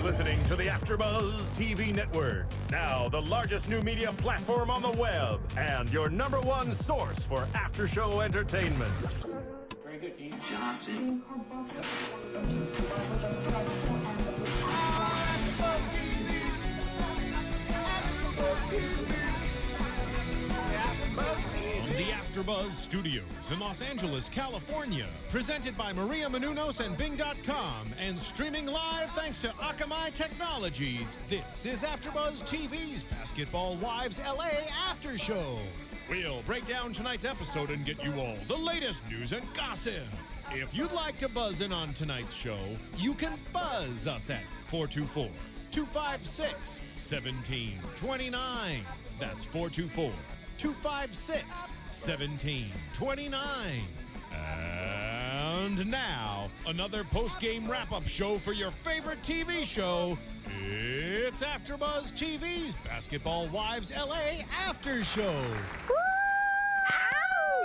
listening to the AFTERBUZZ TV network. Now the largest new media platform on the web and your #1 source for after-show entertainment. Very good, Dean. Johnson. The AFTERBUZZ Studios in Los Angeles, California. Presented by Maria Menounos and Bing.com and streaming live thanks to Akamai Technologies. This is AFTERBUZZ TV's Basketball Wives LA After Show. We'll break down tonight's episode and get you all the latest news and gossip. If you'd like to buzz in on tonight's show, you can buzz us at 424-256-1729. That's 424-256-1729. And now, another post-game wrap-up show for your favorite TV show. It's AFTERBUZZ TV's Basketball Wives LA After Show.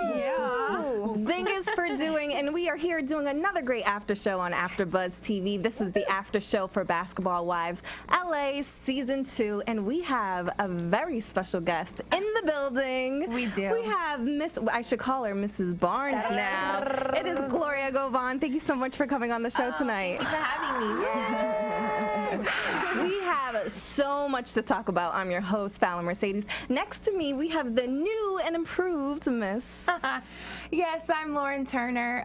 Yeah. Thank you for doing, and we are here doing another great after show on AFTERBUZZ TV. This is the after show for Basketball Wives LA Season 2, and we have a very special guest in the building. We do. We have I should call her Mrs. Barnes now. It is Gloria Govan. Thank you so much for coming on the show tonight. Thank you for having me. We have so much to talk about. I'm your host, Fallon Mercedes. Next to me, we have the new and improved Miss. Yes, I'm Lauren Turner.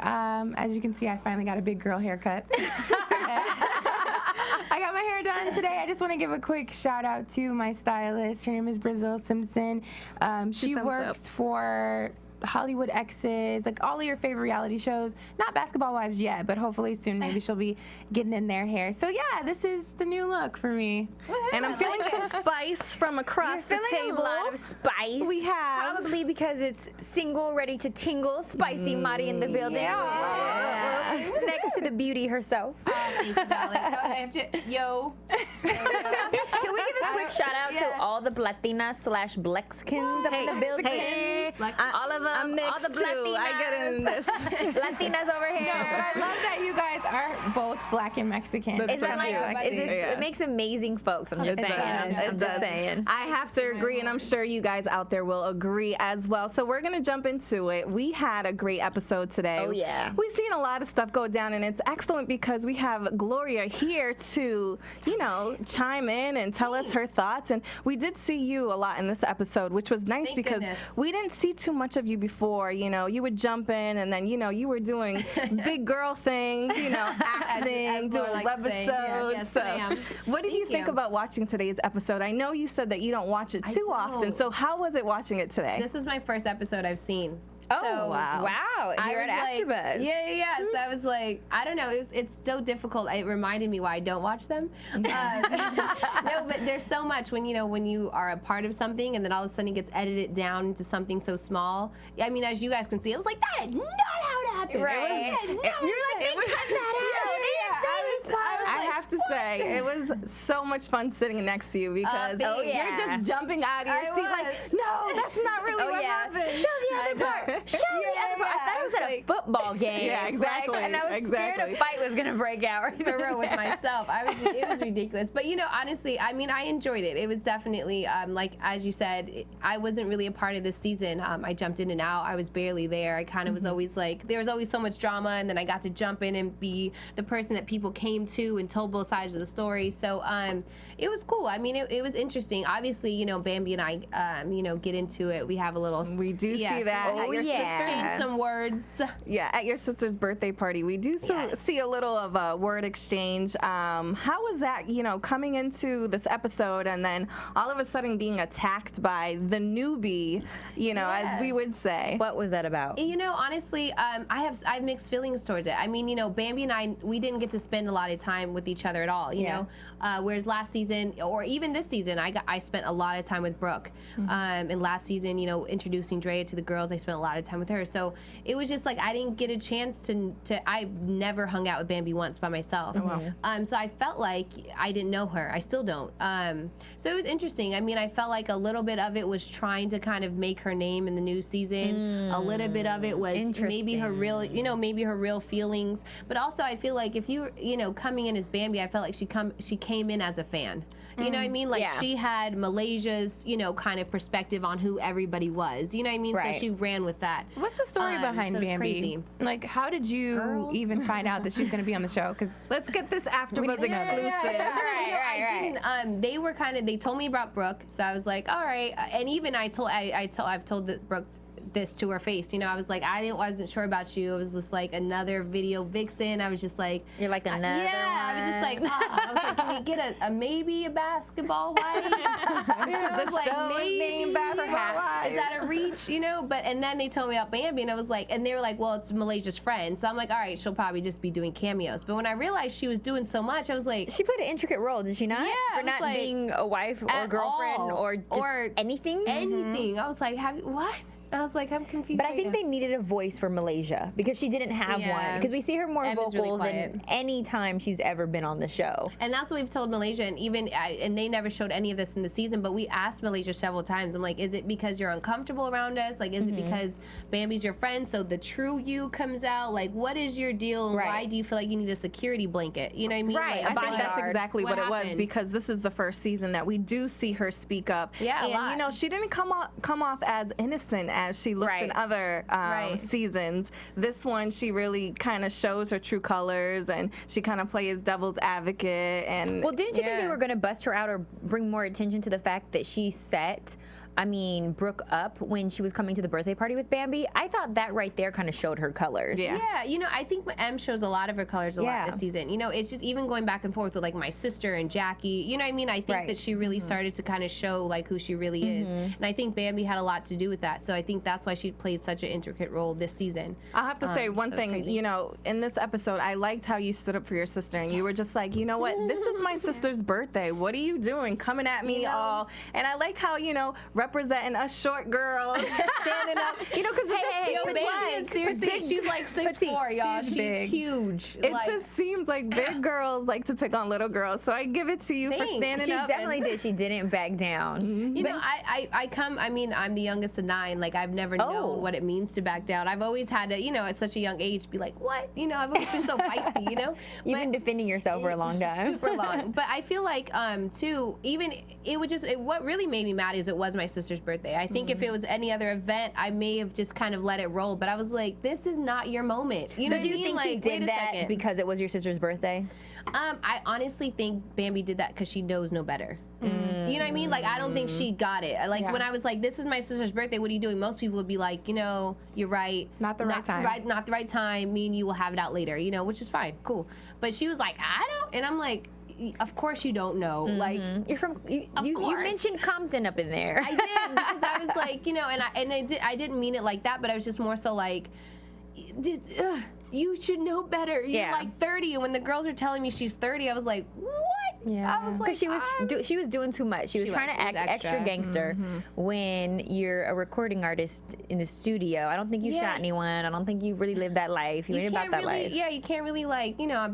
As you can see, I finally got a big girl haircut. I got my hair done today. I just want to give a quick shout out to my stylist. Her name is Brazil Simpson. She works for Hollywood Exes, like all of your favorite reality shows. Not Basketball Wives yet, but hopefully soon maybe she'll be getting in their hair. So yeah, this is the new look for me. And I'm feeling some spice from across the table. A lot of spice. We have probably because it's single, ready to tingle, spicy Mari in the building. Yeah. Next to the beauty herself. Thank you, darling. I have to, yo. Can we give a quick shout out to all the Latinas/Blexkins up in the building? Hey, all of them, I'm mixed all the too. Latinas. I get in this. Latinas over here. No, but I love that you guys are both black and Mexican. Isn't that like, Yeah. it makes amazing folks. I'm just It saying. does. I'm just saying. I have to agree, and I'm sure you guys out there will agree as well. So we're going to jump into it. We had a great episode today. Oh, yeah. We've seen a lot of stuff go down, and it's excellent because we have Gloria here to, chime in and tell us her thoughts. And we did see you a lot in this episode, which was nice because we didn't see too much of you before. You would jump in, and then, you were doing big girl things, acting, doing webisodes. Yes, ma'am. What did you think about watching today's episode? I know you said that you don't watch it too often, so how was it watching it today? This was my first episode I've seen. Oh, So, wow. You're at AFTERBUZZ. Yeah. So I was like, I don't know. It's so difficult. It reminded me why I don't watch them. No, but there's so much when you are a part of something and then all of a sudden it gets edited down into something so small. I mean, as you guys can see, it was like that is not how it happened. Right. You're like, they cut that out. I have to say, it was so much fun sitting next to you because you're just jumping out of your seat like, no, that's not really what happened. Show the other part. Show the other part. I thought it was at a football game. Yeah, exactly. And I was scared a fight was going to break out. Right For real with myself. It was ridiculous. But honestly, I mean, I enjoyed it. It was definitely, like, as you said, I wasn't really a part of this season. I jumped in and out. I was barely there. I kind of was always like, there was always so much drama, and then I got to jump in and be the person that people came to and told both sides of the story. So it was cool. I mean, it was interesting. Obviously, Bambi and I, get into it. We have a little. We do see that at your sister's. Exchange some words. Yeah, at your sister's birthday party, we do see a little of a word exchange. How was that, coming into this episode and then all of a sudden being attacked by the newbie, as we would say? What was that about? Honestly, I have mixed feelings towards it. I mean, Bambi and I, we didn't get to spend a lot of time with each other at all, you know. Whereas last season, or even this season, I spent a lot of time with Brooke. And last season, introducing Drea to the girls, I spent a lot of time with her. So it was just like I didn't get a chance to I never hung out with Bambi once by myself. So I felt like I didn't know her. I still don't. So it was interesting. I mean, I felt like a little bit of it was trying to kind of make her name in the new season. A little bit of it was maybe her real, maybe her real feelings. But also I feel like if you coming in as Bambi, I felt like she came in as a fan. You know what I mean? Like she had Malaysia's, kind of perspective on who everybody was. You know what I mean? Right. So she ran with that. What's the story behind so Bambi? Crazy. Like, how did you even find out that she was going to be on the show? Because let's get this AFTERBUZZ exclusive. They were they told me about Brooke, so I was like, all right. And even I've told Brooke this to her face. I was like, I wasn't sure about you. It was just like another video vixen. I was just like, you're like another one. I was just like, I was like, can we get maybe a basketball wife? The show is named Basketball Wives. Is that a reach? But and then they told me about Bambi, and I was like, and they were like, well, it's Malaysia's friend. So I'm like, all right, she'll probably just be doing cameos. But when I realized she was doing so much, I was like, she played an intricate role, did she not? Yeah, for not being a wife or girlfriend or just anything. Anything. I was like, what? I was like, I'm confused. But I think they needed a voice for Malaysia because she didn't have one. Because we see her more vocal than any time she's ever been on the show. And that's what we've told Malaysia, and and they never showed any of this in the season. But we asked Malaysia several times. I'm like, is it because you're uncomfortable around us? Like, is it because Bambi's your friend, so the true you comes out? Like, what is your deal? And why do you feel like you need a security blanket? You know what I mean? Right. Like, I think that's exactly what it was, because this is the first season that we do see her speak up. Yeah, and she didn't come off as innocent as she looked in other seasons. This one, she really kind of shows her true colors, and she kind of plays devil's advocate. And well, didn't you think they were going to bust her out or bring more attention to the fact that she set Brooke up when she was coming to the birthday party with Bambi? I thought that right there kind of showed her colors. Yeah, I think M shows a lot of her colors a lot this season. It's just even going back and forth with like my sister and Jackie. You know what I mean? I think that she really started to kind of show like who she really is. And I think Bambi had a lot to do with that. So I think that's why she played such an intricate role this season. I'll have to say one thing, in this episode, I liked how you stood up for your sister, and you were just like, you know what, this is my sister's birthday. What are you doing coming at me all? And I like how, representing us short girls, standing up, because seriously, she's like 6'4", y'all. She's huge. It just seems like big girls like to pick on little girls, so I give it to you for standing up. She definitely did. She didn't back down. I'm the youngest of 9. Like, I've never known what it means to back down. I've always had to, at such a young age, be like, what? I've always been so feisty, You've been defending yourself for a long time. Super long. But I feel like, too, what really made me mad is it was my sister's birthday. I think if it was any other event, I may have just kind of let it roll. But I was like, this is not your moment. So do you think she did that because it was your sister's birthday? I honestly think Bambi did that because she knows no better. You know what I mean? Like, I don't think she got it. When I was like, this is my sister's birthday, what are you doing? Most people would be like, you're right. Not the right time. Not the right time. Me and you will have it out later, which is fine. Cool. But she was like, I don't. And I'm like, of course you don't know. Like, you're from. You mentioned Compton up in there. I did, because I was like, I didn't mean it like that, but I was just more so like, you should know better. You're like 30, and when the girls are telling me she's 30, I was like, what? Yeah, I was like, because she was doing too much. She was trying to act extra gangster when you're a recording artist in the studio. I don't think you shot anyone. I don't think you really lived that life. You ain't about that life. Yeah, you can't really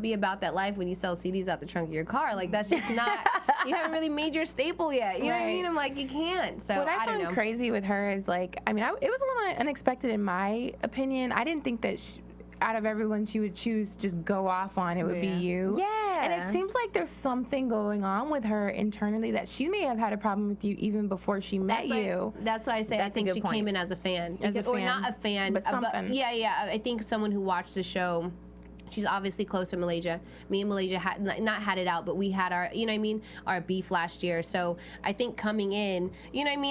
be about that life when you sell CDs out the trunk of your car. Like, that's just not. You haven't really made your staple yet. You know what I mean? I'm like, you can't. So what I don't know. found crazy with her is like, it was a little unexpected in my opinion. I didn't think that out of everyone she would choose just go off on, it would be you. Yeah. And it seems like there's something going on with her internally that she may have had a problem with you even before she met you. That's why I say I think she came in as a fan. Or not a fan. But something. I think someone who watched the show. She's obviously close to Malaysia. Me and Malaysia had not had it out, but we had our, our beef last year. So I think coming in,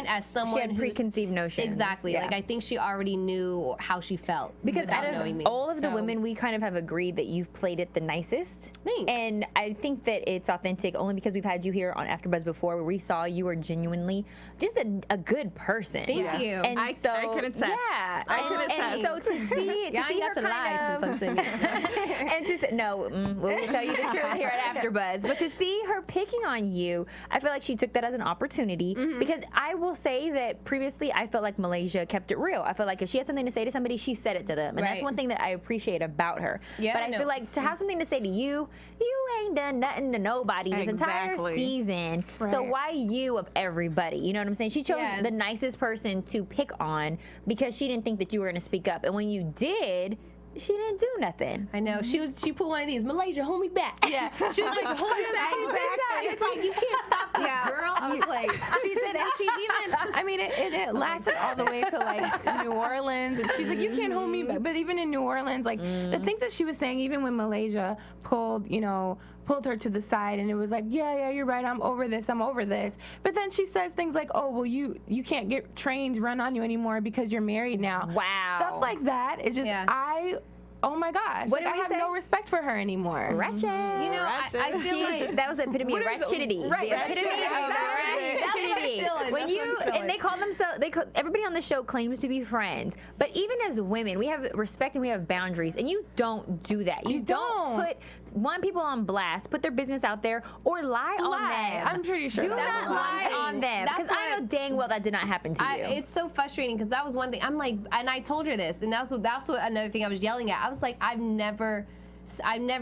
as someone she had preconceived notions. Exactly. Yeah. Like, I think she already knew how she felt. Because out of all of the women, we kind of have agreed that you've played it the nicest. Thanks. And I think that it's authentic only because we've had you here on AfterBuzz before, where we saw you were genuinely just a good person. Thank you. And I can attest. Yeah. I can attest. And so to see I ain't got to lie since I'm sitting here. And to say, no, we'll tell you the truth here at AfterBuzz. But to see her picking on you, I feel like she took that as an opportunity because I will say that previously I felt like Malaysia kept it real. I felt like if she had something to say to somebody, she said it to them. And that's one thing that I appreciate about her. Yeah, but I feel like to have something to say to you, you ain't done nothing to nobody this entire season. Right. So why you of everybody? You know what I'm saying? She chose the nicest person to pick on because she didn't think that you were going to speak up. And when you did, she didn't do nothing. I know. She pulled one of these, Malaysia, hold me back. Yeah. She was like, hold me back. Exactly. It's like, you can't stop this, girl. I was like, she did. And she even, I mean, it lasted all the way to like New Orleans. And she's like, you can't hold me back. But even in New Orleans, like the things that she was saying, even when Malaysia pulled her to the side and it was like, yeah, you're right, I'm over this. But then she says things like, oh, well, you can't get trains run on you anymore because you're married now. Wow. Stuff like that. It's just, oh my gosh. What I have no respect for her anymore. Wretched. You know, I feel like that was the epitome of wretchedity. Right. The epitome of wretchedity. When you, and they call themselves, everybody on the show claims to be friends. But even as women, we have respect and we have boundaries. And you don't do that. You don't put people on blast, put their business out there, or lie on them. I'm pretty sure. Do not lie on them. Because I know dang well that did not happen to you. It's so frustrating because that was one thing. I'm like, and I told her this, and that's what another thing I was yelling at. I was like, I never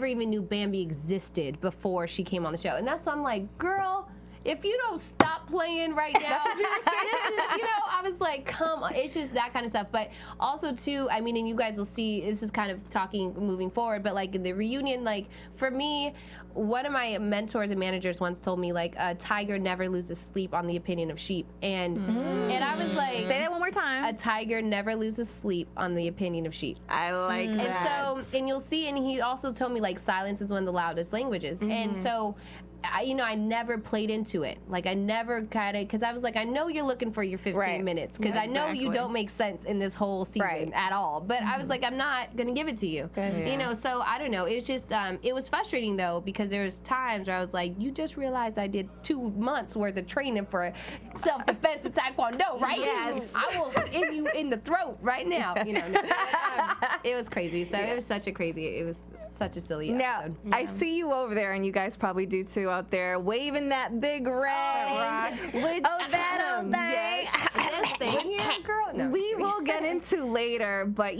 even knew Bambi existed before she came on the show. And that's why I'm like, girl, if you don't stop playing right now, this is, I was like, come on. It's just that kind of stuff. But also, too, I mean, and you guys will see, this is kind of talking moving forward, but like in the reunion, like for me, one of my mentors and managers once told me, like, a tiger never loses sleep on the opinion of sheep. And I was like, say that one more time. A tiger never loses sleep on the opinion of sheep. I like that. And so, and you'll see, and he also told me, like, silence is one of the loudest languages. And so, I never played into it. Like, I never kind of, because I was like, I know you're looking for your 15 minutes, because I know you don't make sense in this whole season at all. But I was like, I'm not going to give it to you. So I don't know. It was just, it was frustrating, though, because there was times where I was like, you just realized I did 2 months worth of training for self-defense and taekwondo, right? Yes. I will hit you in the throat right now. It was crazy. So it was such a silly episode. Now, I see you over there, and you guys probably do too, out there waving that big red. That old thing. This thing here, girl. No. We will get into later, but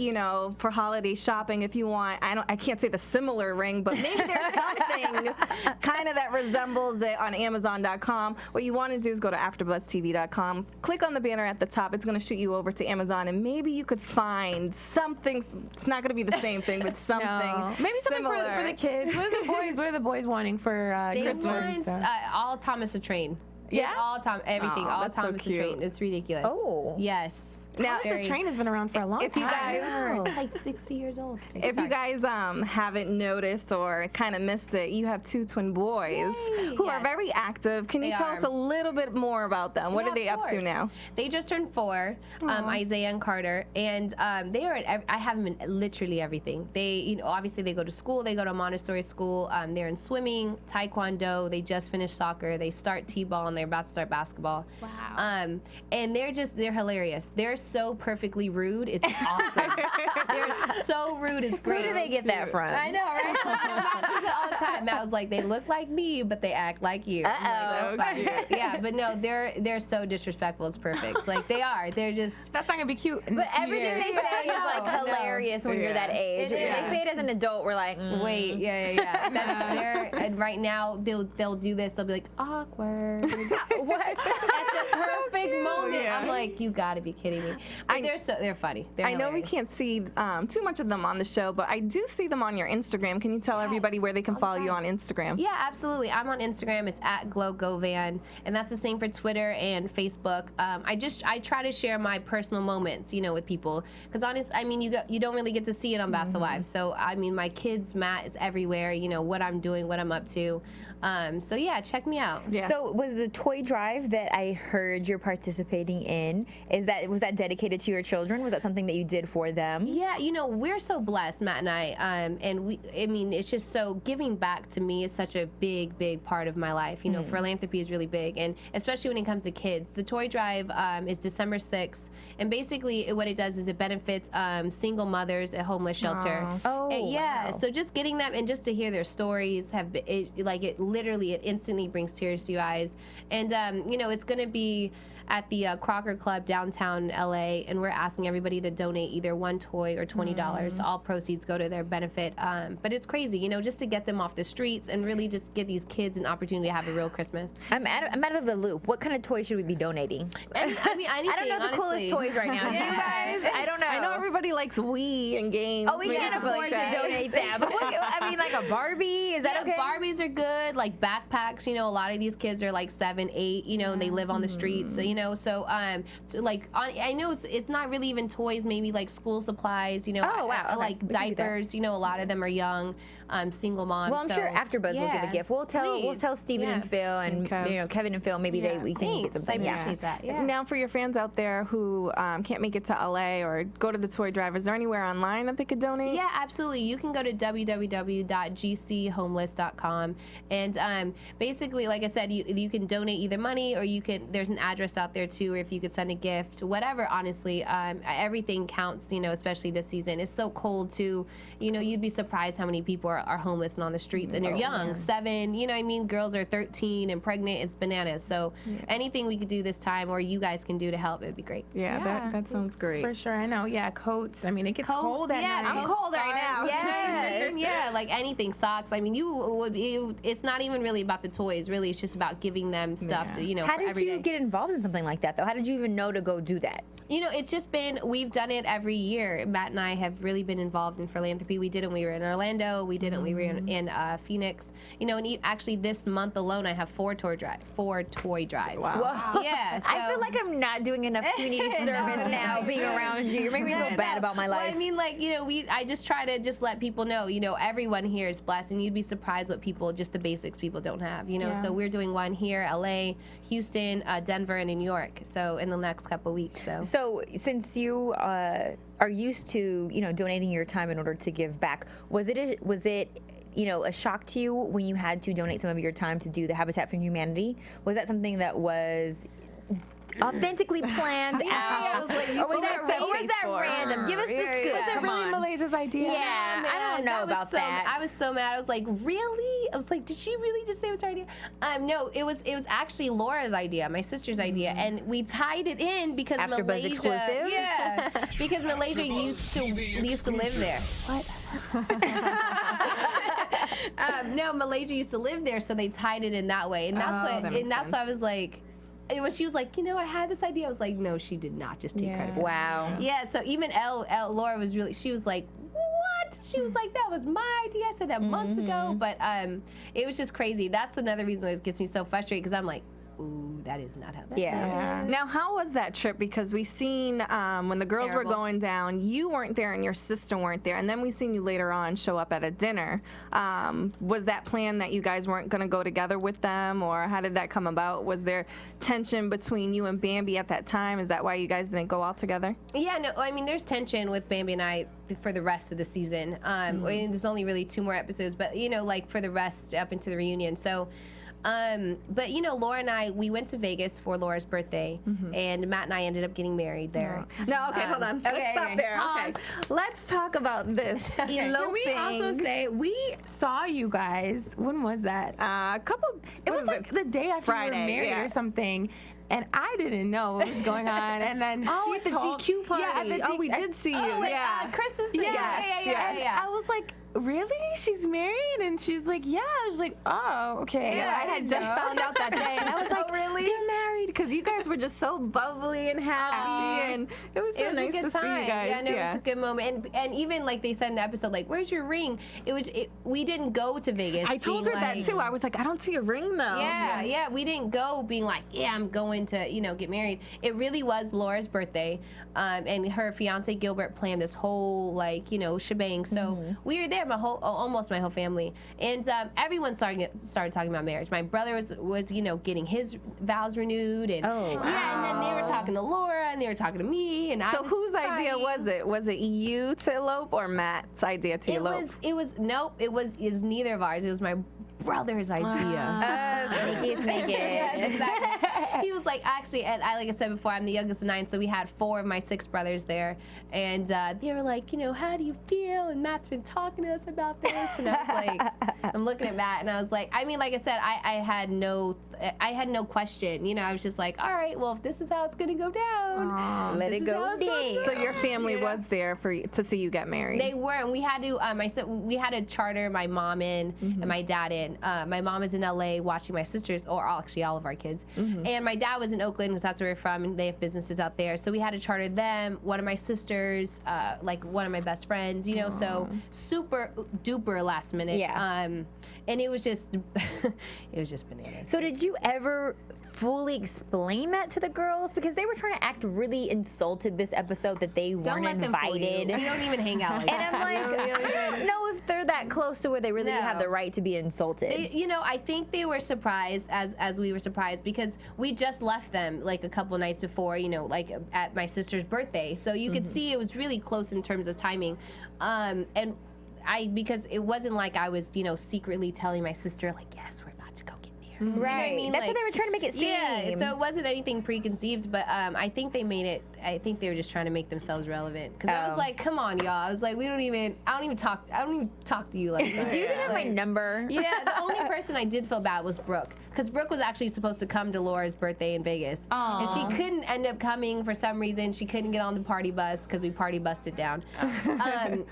for holiday shopping, if you want, I can't say the similar ring, but maybe there's something kind of that resembles it on Amazon.com. What you want to do is go to AfterBuzzTV.com, click on the banner at the top. It's going to shoot you over to Amazon, and maybe you could find something. It's not going to be the same thing, but something. Maybe something similar. for the kids. What are the boys wanting for Christmas? All Thomas the Train. Yeah? All Thomas the Train. It's ridiculous. Oh. Yes. Now, the Train has been around for a long time. If you guys, it's like 60 years old. If you guys haven't noticed or kind of missed it, you have 2 twin boys who are very active. Can you tell us a little bit more about them? What are they up to now? They just turned 4, Isaiah and Carter, and they are I have them in literally everything. They, obviously they go to school. They go to Montessori school. They're in swimming, taekwondo. They just finished soccer. They start t-ball and they're about to start basketball. Wow. And they're hilarious. They're so perfectly rude. It's awesome. They're so rude. It's great. Where do they get that from? I know, right? Matt says it all the time. Matt was like, they look like me, but they act like you. Uh-oh. Like, that's fine. Yeah, but no, they're so disrespectful. It's perfect. Like, they are. They're just. That's not gonna be cute. But everything they say is like hilarious when you're that age. They say it as an adult. We're like, wait, yeah. And right now they'll do this. They'll be like, awkward. What? At the perfect moment, I'm like, you gotta be kidding me. But they're funny. They're I know we hilarious. can't see too much of them on the show, but I do see them on your Instagram. Can you tell everybody where they can follow you on Instagram? Yeah, absolutely. I'm on Instagram. It's at Gloria Govan, and that's the same for Twitter and Facebook. I try to share my personal moments, with people, because you don't really get to see it on Basketball Wives. So my kids, Matt is everywhere. What I'm doing, what I'm up to. So yeah, check me out. Yeah. So was the toy drive that I heard you're participating in? Was that dedicated to your children? Was that something that you did for them? Yeah, you know, we're so blessed, Matt and I, and I mean, it's just so, giving back to me is such a big part of my life. You know, philanthropy is really big, and especially when it comes to kids. The toy drive is December 6th, and basically what it does is it benefits single mothers at homeless shelter. Yeah, so just getting them and just to hear their stories it instantly brings tears to your eyes. And you know, it's gonna be at the Crocker Club downtown LA, and we're asking everybody to donate either one toy or $20. All proceeds go to their benefit. But it's crazy, you know, just to get them off the streets and really just give these kids an opportunity to have a real Christmas. I'm out of the loop. What kind of toys should we be donating? I mean, anything, I don't know the coolest toys right now. You guys, I don't know. I know everybody likes Wii and games. Oh, we can't afford to donate that. But I mean, like a Barbie, is that okay? Barbies are good, like backpacks. You know, a lot of these kids are like 7, 8, you know, and they live on the streets, you know, so I know it's not really even toys, maybe like school supplies, you know, like diapers, you know, a lot of them are young, single moms. Well, I'm sure AfterBuzz will give a gift. We'll tell Steven and Phil and you know, Kevin and Phil, maybe we can get something. I appreciate that. Yeah. Now, for your fans out there who can't make it to LA or go to the toy drive, is there anywhere online that they could donate? Yeah, absolutely. You can go to www.gchomeless.com, and basically, like I said, you can donate either money, or there's an address out there too, or if you could send a gift, whatever. Honestly, everything counts, you know, especially this season. It's so cold too, you know, you'd be surprised how many people are homeless and on the streets, and they're young, 7, you know what I mean, girls are 13 and pregnant. It's bananas. So anything we could do this time, or you guys can do to help, it'd be great. Yeah, that sounds great. For sure. I know. Yeah, coats. I mean, it gets cold at night. I'm cold right now. Yes. Yeah, like anything, socks. I mean, it's not even really about the toys. Really, it's just about giving them stuff to, you know, How did you get involved in something like that, though? How did you even know to go do that? You know, it's just been, we've done it every year. Matt and I have really been involved in philanthropy. We did it when we were in Orlando. We did it when we were in Phoenix. You know, and actually this month alone, I have 4 toy drives. Wow. Yeah. So. I feel like I'm not doing enough community service now being around you. You're making me feel bad about my life. Well, I mean, like, you know, I just try to just let people know, you know, everyone here is blessed, and you'd be surprised what just the basics people don't have, you know. So we're doing one here, LA, Houston, Denver, and in New York. So in the next couple of weeks. So since you are used to, you know, donating your time in order to give back, was it you know, a shock to you when you had to donate some of your time to do the Habitat for Humanity? Was that something that was authentically planned out? Was like, or was that random? Give us the scoop. Was it really Malaysia's idea? Yeah, man, I don't know about that. I was so mad. I was like, really? I was like, did she really just say it was her idea? No, it was actually Laura's idea, my sister's idea, and we tied it in because AfterBuzz Malaysia, exclusive? Yeah, because Malaysia used to live there. What? No, Malaysia used to live there, so they tied it in that way, and that's why I was like. When she was like, you know, I had this idea, I was like, no, she did not just take credit for it. Wow. Yeah, so even Laura was really, she was like, what? She was like, that was my idea. I said that months ago, but it was just crazy. That's another reason it gets me so frustrated, because I'm like, ooh, that is not how that Yeah. Now, how was that trip? Because we seen when the girls were going down, you weren't there and your sister weren't there, and then we seen you later on show up at a dinner. Was that planned that you guys weren't going to go together with them, or how did that come about? Was there tension between you and Bambi at that time? Is that why you guys didn't go out together? Yeah, no, I mean, there's tension with Bambi and I for the rest of the season. I mean, there's only really 2 more episodes, but, you know, like for the rest up into the reunion. So. But you know, Laura and I, we went to Vegas for Laura's birthday, and Matt and I ended up getting married there. No, okay, hold on. Let's stop there. Okay. Let's talk about this eloping. Can we also say we saw you guys? When was that? A couple. It was like the day after Friday, you were married or something. And I didn't know what was going on, and then at the GQ party. Yeah, at the we did see you. Yeah, Chris's thing. Yeah. I was like, really? She's married? And she's like, yeah. I was like, oh, okay. Yeah, I had just found out that day, and I was like, really? You're married? Because you guys were just so bubbly and happy, and it was so nice to see you guys. Yeah, no, it was a good moment. And even like they said in the episode, like, where's your ring? We didn't go to Vegas. I told her that too. I was like, I don't see a ring though. Yeah. We didn't go being like, yeah, I'm going to, you know, get married. It really was Laura's birthday, and her fiance Gilbert planned this whole, like, you know, shebang. So we were there. almost my whole family, and everyone started talking about marriage. My brother was getting his vows renewed, and and then they were talking to Laura, and they were talking to me, and so whose idea was it? Was it you to elope or Matt's idea to elope? It was neither of ours. It was my brother's idea. Sneaky. Yes, exactly. He was like, actually, and like I said before, I'm the youngest of 9, so we had 4 of my 6 brothers there, and they were like, how do you feel? And Matt's been talking to us about this, and I was like, I'm looking at Matt, and I was like, I mean, like I said, I had no question. I was just like, all right, well, if this is how it's gonna go down, let it go. So your family was there to see you get married. They were, and we had to. We had to charter my mom in and my dad in. My mom is in LA watching my sisters, or actually all of our kids, and my dad was in Oakland because that's where we're from, and they have businesses out there. So we had to charter them. One of my sisters, like one of my best friends, so super duper last minute. Yeah. And it was just bananas. So did you ever fully explain that to the girls? Because they were trying to act really insulted this episode that they weren't invited. We don't even hang out like that. And I'm like, I don't know if they're that close to where they really have the right to be insulted. I think they were surprised as we were surprised, because we just left them like a couple nights before, like at my sister's birthday. So you could see it was really close in terms of timing. And because it wasn't like I was, secretly telling my sister, like, yes, we're about to go get married. Right. You know what I mean? That's what they were trying to make it seem. Yeah, so it wasn't anything preconceived, but I think they made it, I think they were just trying to make themselves relevant. Because I was like, come on, y'all. I was like, I don't even talk to you like that. Do you even have my number? Yeah, the only person I did feel bad was Brooke. Because Brooke was actually supposed to come to Laura's birthday in Vegas. Aww. And she couldn't end up coming for some reason. She couldn't get on the party bus because we party busted down.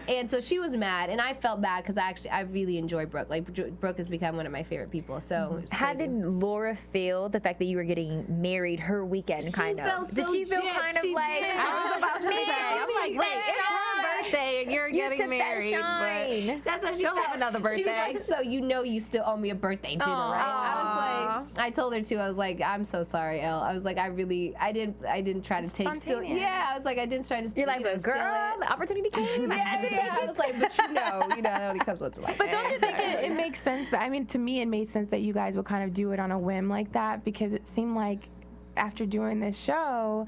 And so she was mad, and I felt bad because I really enjoy Brooke. Like, Brooke has become one of my favorite people. So it was How crazy. did Laura feel the fact that you were getting married her weekend, kind of? Felt Did so she feel gypped. kind of She like, did. I was about to say, I'm like, wait, it's her birthday and you're getting took married. that shine. That's what She'll have another birthday. She was like, so you still owe me a birthday dinner, right? I was like, I told her too. I was like, I'm so sorry, Elle. I was like, I didn't try to take still. Yeah, I was like, I didn't try to. You're like, but girl, the opportunity came. I had to take I it. was like, but it only comes once in life. But don't you think it makes sense that, to me it made sense that you guys would kind of do it on a whim like that, because it seemed like after doing this show,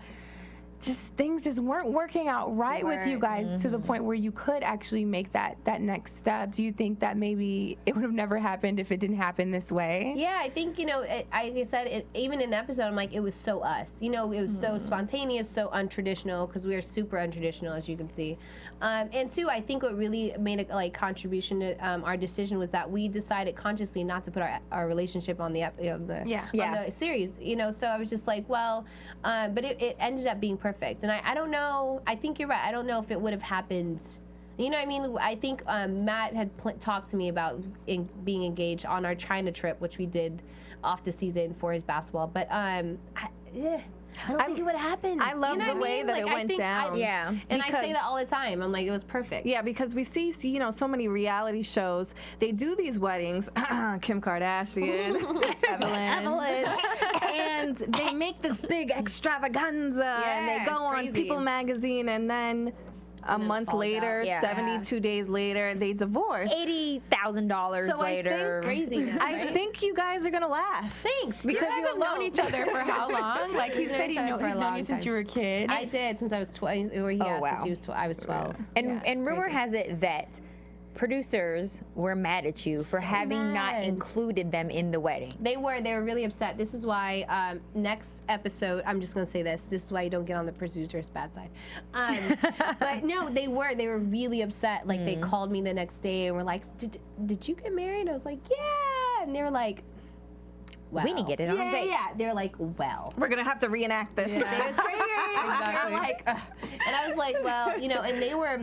things just weren't working out right with you guys to the point where you could actually make that next step. Do you think that maybe it would have never happened if it didn't happen this way? Yeah, I think, like I said, even in the episode, I'm like, it was so us. It was so spontaneous, so untraditional, because we are super untraditional, as you can see. And two, I think what really made a contribution to our decision was that we decided consciously not to put our relationship on the on the series. So I was just like, well, but it ended up being perfect. And I don't know. I think you're right. I don't know if it would have happened. You know what I mean? I think Matt had talked to me about being engaged on our China trip, which we did off the season for his basketball. But I don't think it would have happened. I love the way that it went down. And I say that all the time. I'm like, it was perfect. Yeah, because we see, so many reality shows. They do these weddings, Kim Kardashian, Evelyn, and they make this big extravaganza, and they go on People magazine, and then a month later, 72 days later, they divorce. $80,000 later. I think you guys are going to last. Thanks. Because you have known each other for how long? Like, he said he's known you since you were a kid. I did, since I was 12. Since I was 12. And rumor has it that producers were mad at you for having not included them in the wedding. They were really upset. This is why next episode, I'm just gonna say this is why you don't get on the producer's bad side. But no, they were really upset. Like they called me the next day and were like, did you get married? I was like, yeah. And they were like, well, we didn't get it on tape. Yeah, they're like, well, we're gonna have to reenact this. It was crazy. Exactly. Like, and I was like, well, and they were.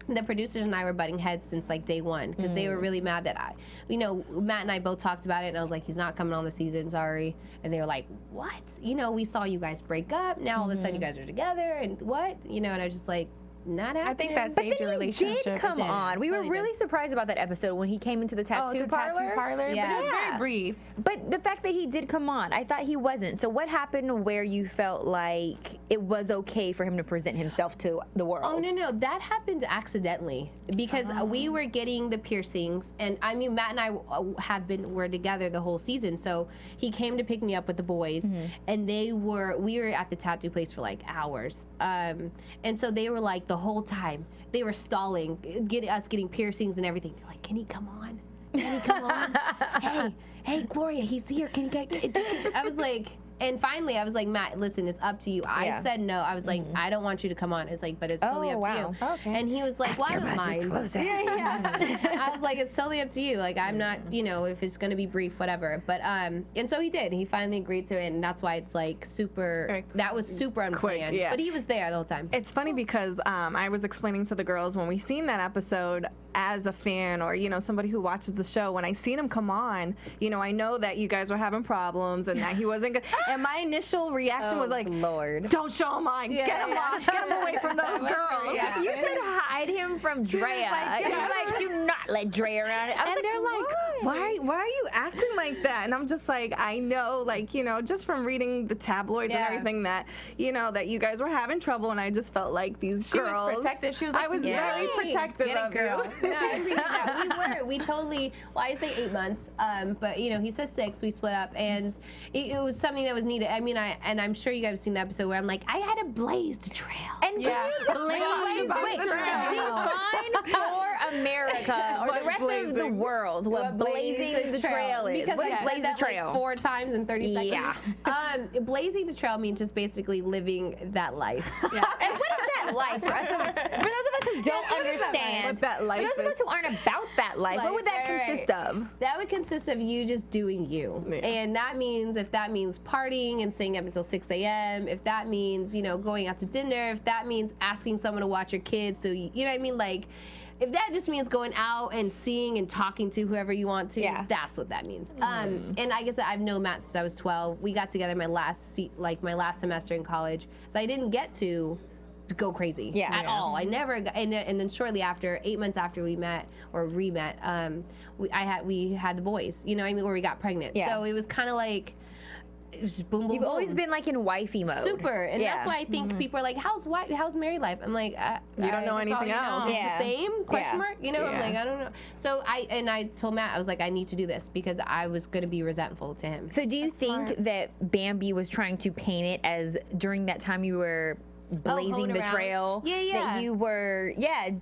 The producers and I were butting heads since like day one, because they were really mad that Matt and I both talked about it, and I was like, he's not coming on the season, sorry. And they were like, what? We saw you guys break up, now all of a sudden you guys are together, and what? And I was just like, not happening. I think that saved your relationship. Did come on. We were Totally really did. surprised about that episode when he came into the tattoo parlor. Yeah. But it was very brief. But the fact that he did come on, I thought he wasn't. So what happened where you felt like it was okay for him to present himself to the world? Oh no, that happened accidentally because we were getting the piercings, and I mean Matt and I were together the whole season. So he came to pick me up with the boys, and we were at the tattoo place for like hours, and so they were like the whole time they were stalling, getting piercings and everything. They're like, "Can he come on? Can he come on? Hey, Gloria, he's here. Can you get?" I was like. And finally, I was like, Matt, listen, it's up to you. I said no. I was like, I don't want you to come on. It's like, but it's totally up to you. Okay. And he was like, well, I don't mind. Yeah. I was like, it's totally up to you. Like, I'm not, if it's going to be brief, whatever. But, and so he did. He finally agreed to it. And that's why it's like super, that was super unplanned. yeah. But he was there the whole time. It's funny because I was explaining to the girls when we seen that episode as a fan or, somebody who watches the show, when I seen him come on, I know that you guys were having problems and that he wasn't good. And my initial reaction was like, Lord. Don't show him on. Get him off. Get him away from those girls. Yeah. You said hide him from Drea. like, You're like, do not let Drea around. And they're like, why are you acting like that? And I'm just like, I know, just from reading the tabloids and everything that, that you guys were having trouble. And I just felt like these girls. She was protective. She was like, I was very protective Get it, of girl. you. No, I appreciate that. We totally, I say 8 months, but he says 6, we split up, and it was something that was needed. I mean, I'm sure you guys have seen the episode where I'm like, I had a blazed trail. And wait, define for America or the rest of the world what blazing the trail is. Because What I is said blaze the that trail? like 4 times in 30 seconds. Yeah. Blazing the trail means just basically living that life. And what is that life? For those of us who don't understand, What that life for those of us who aren't about that life, what would that consist of? That would consist of you just doing you. Yeah. And that means, if that means partying and staying up until 6 a.m., if that means, going out to dinner, if that means asking someone to watch your kids, so you know what I mean? Like, if that just means going out and seeing and talking to whoever you want to, that's what that means. And like I said, I've known Matt since I was 12. We got together my last semester in college, so I didn't get to go crazy at all. I never got, and then shortly after, 8 months after we met or re-met, we had the boys, where we got pregnant. So it was kind of like, it was just boom, boom, You've boom. always been like in wifey mode. Super, and that's why I think people are like, how's married life? I'm like, You don't know that's all anything you know. else. It's the same? Question mark? I'm Yeah. like, I don't know. So I told Matt, I was like, I need to do this because I was going to be resentful to him. So do you think that Bambi was trying to paint it as during that time you were blazing hoeing the around. trail that you were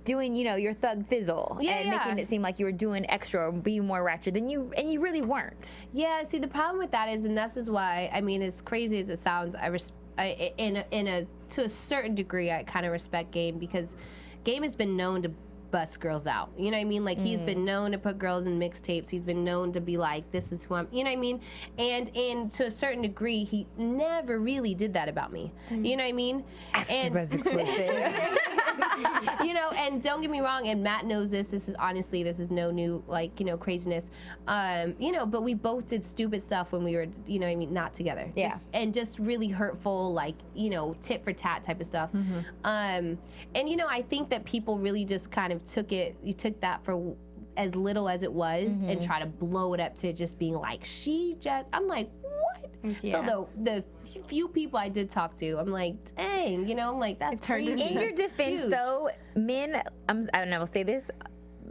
doing your thug fizzle and making it seem like you were doing extra or being more ratchet than you really weren't? Yeah, see, the problem with that is, and this is why, I mean, as crazy as it sounds, to a certain degree, I kind of respect Game, because Game has been known to bust girls out. You know what I mean? Like, he's been known to put girls in mixtapes. He's been known to be like, this is who I'm, you know what I mean? And to a certain degree, he never really did that about me. You know what I mean? AFTERBUZZ exclusive. And don't get me wrong, and Matt knows this. This is no new, craziness. But we both did stupid stuff when we were, not together. Yeah. Just really hurtful, tit for tat type of stuff. I think that people really just kind of took that for as little as it was and try to blow it up to just being like, I'm like, what? Yeah. So the few people I did talk to, I'm like, dang, I'm like, that's crazy. In your defense, Huge. though, men, and I will say this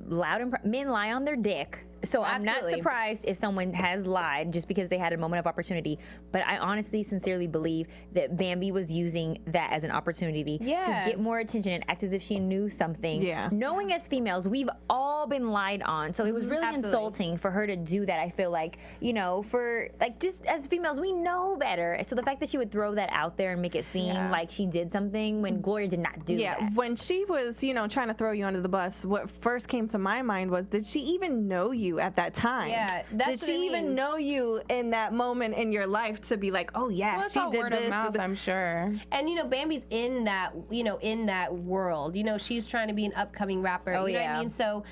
loud and men lie on their dick. So I'm not Absolutely. surprised if someone has lied just because they had a moment of opportunity. But I honestly, sincerely believe that Bambi was using that as an opportunity to get more attention and act as if she knew something. Yeah. Knowing as females, we've all been lied on. So it was really Absolutely. insulting for her to do that. I feel like, for just as females, we know better. So the fact that she would throw that out there and make it seem like she did something when Gloria did not do that. When she was, trying to throw you under the bus, what first came to my mind was, did she even know you at that time? Yeah, Did that's she what I even mean. know you in that moment in your life to be like, oh yeah, Well, it's she all did word this? of mouth, I'm sure. And Bambi's in that, in that world. She's trying to be an upcoming rapper. Oh, you know what yeah. I mean? So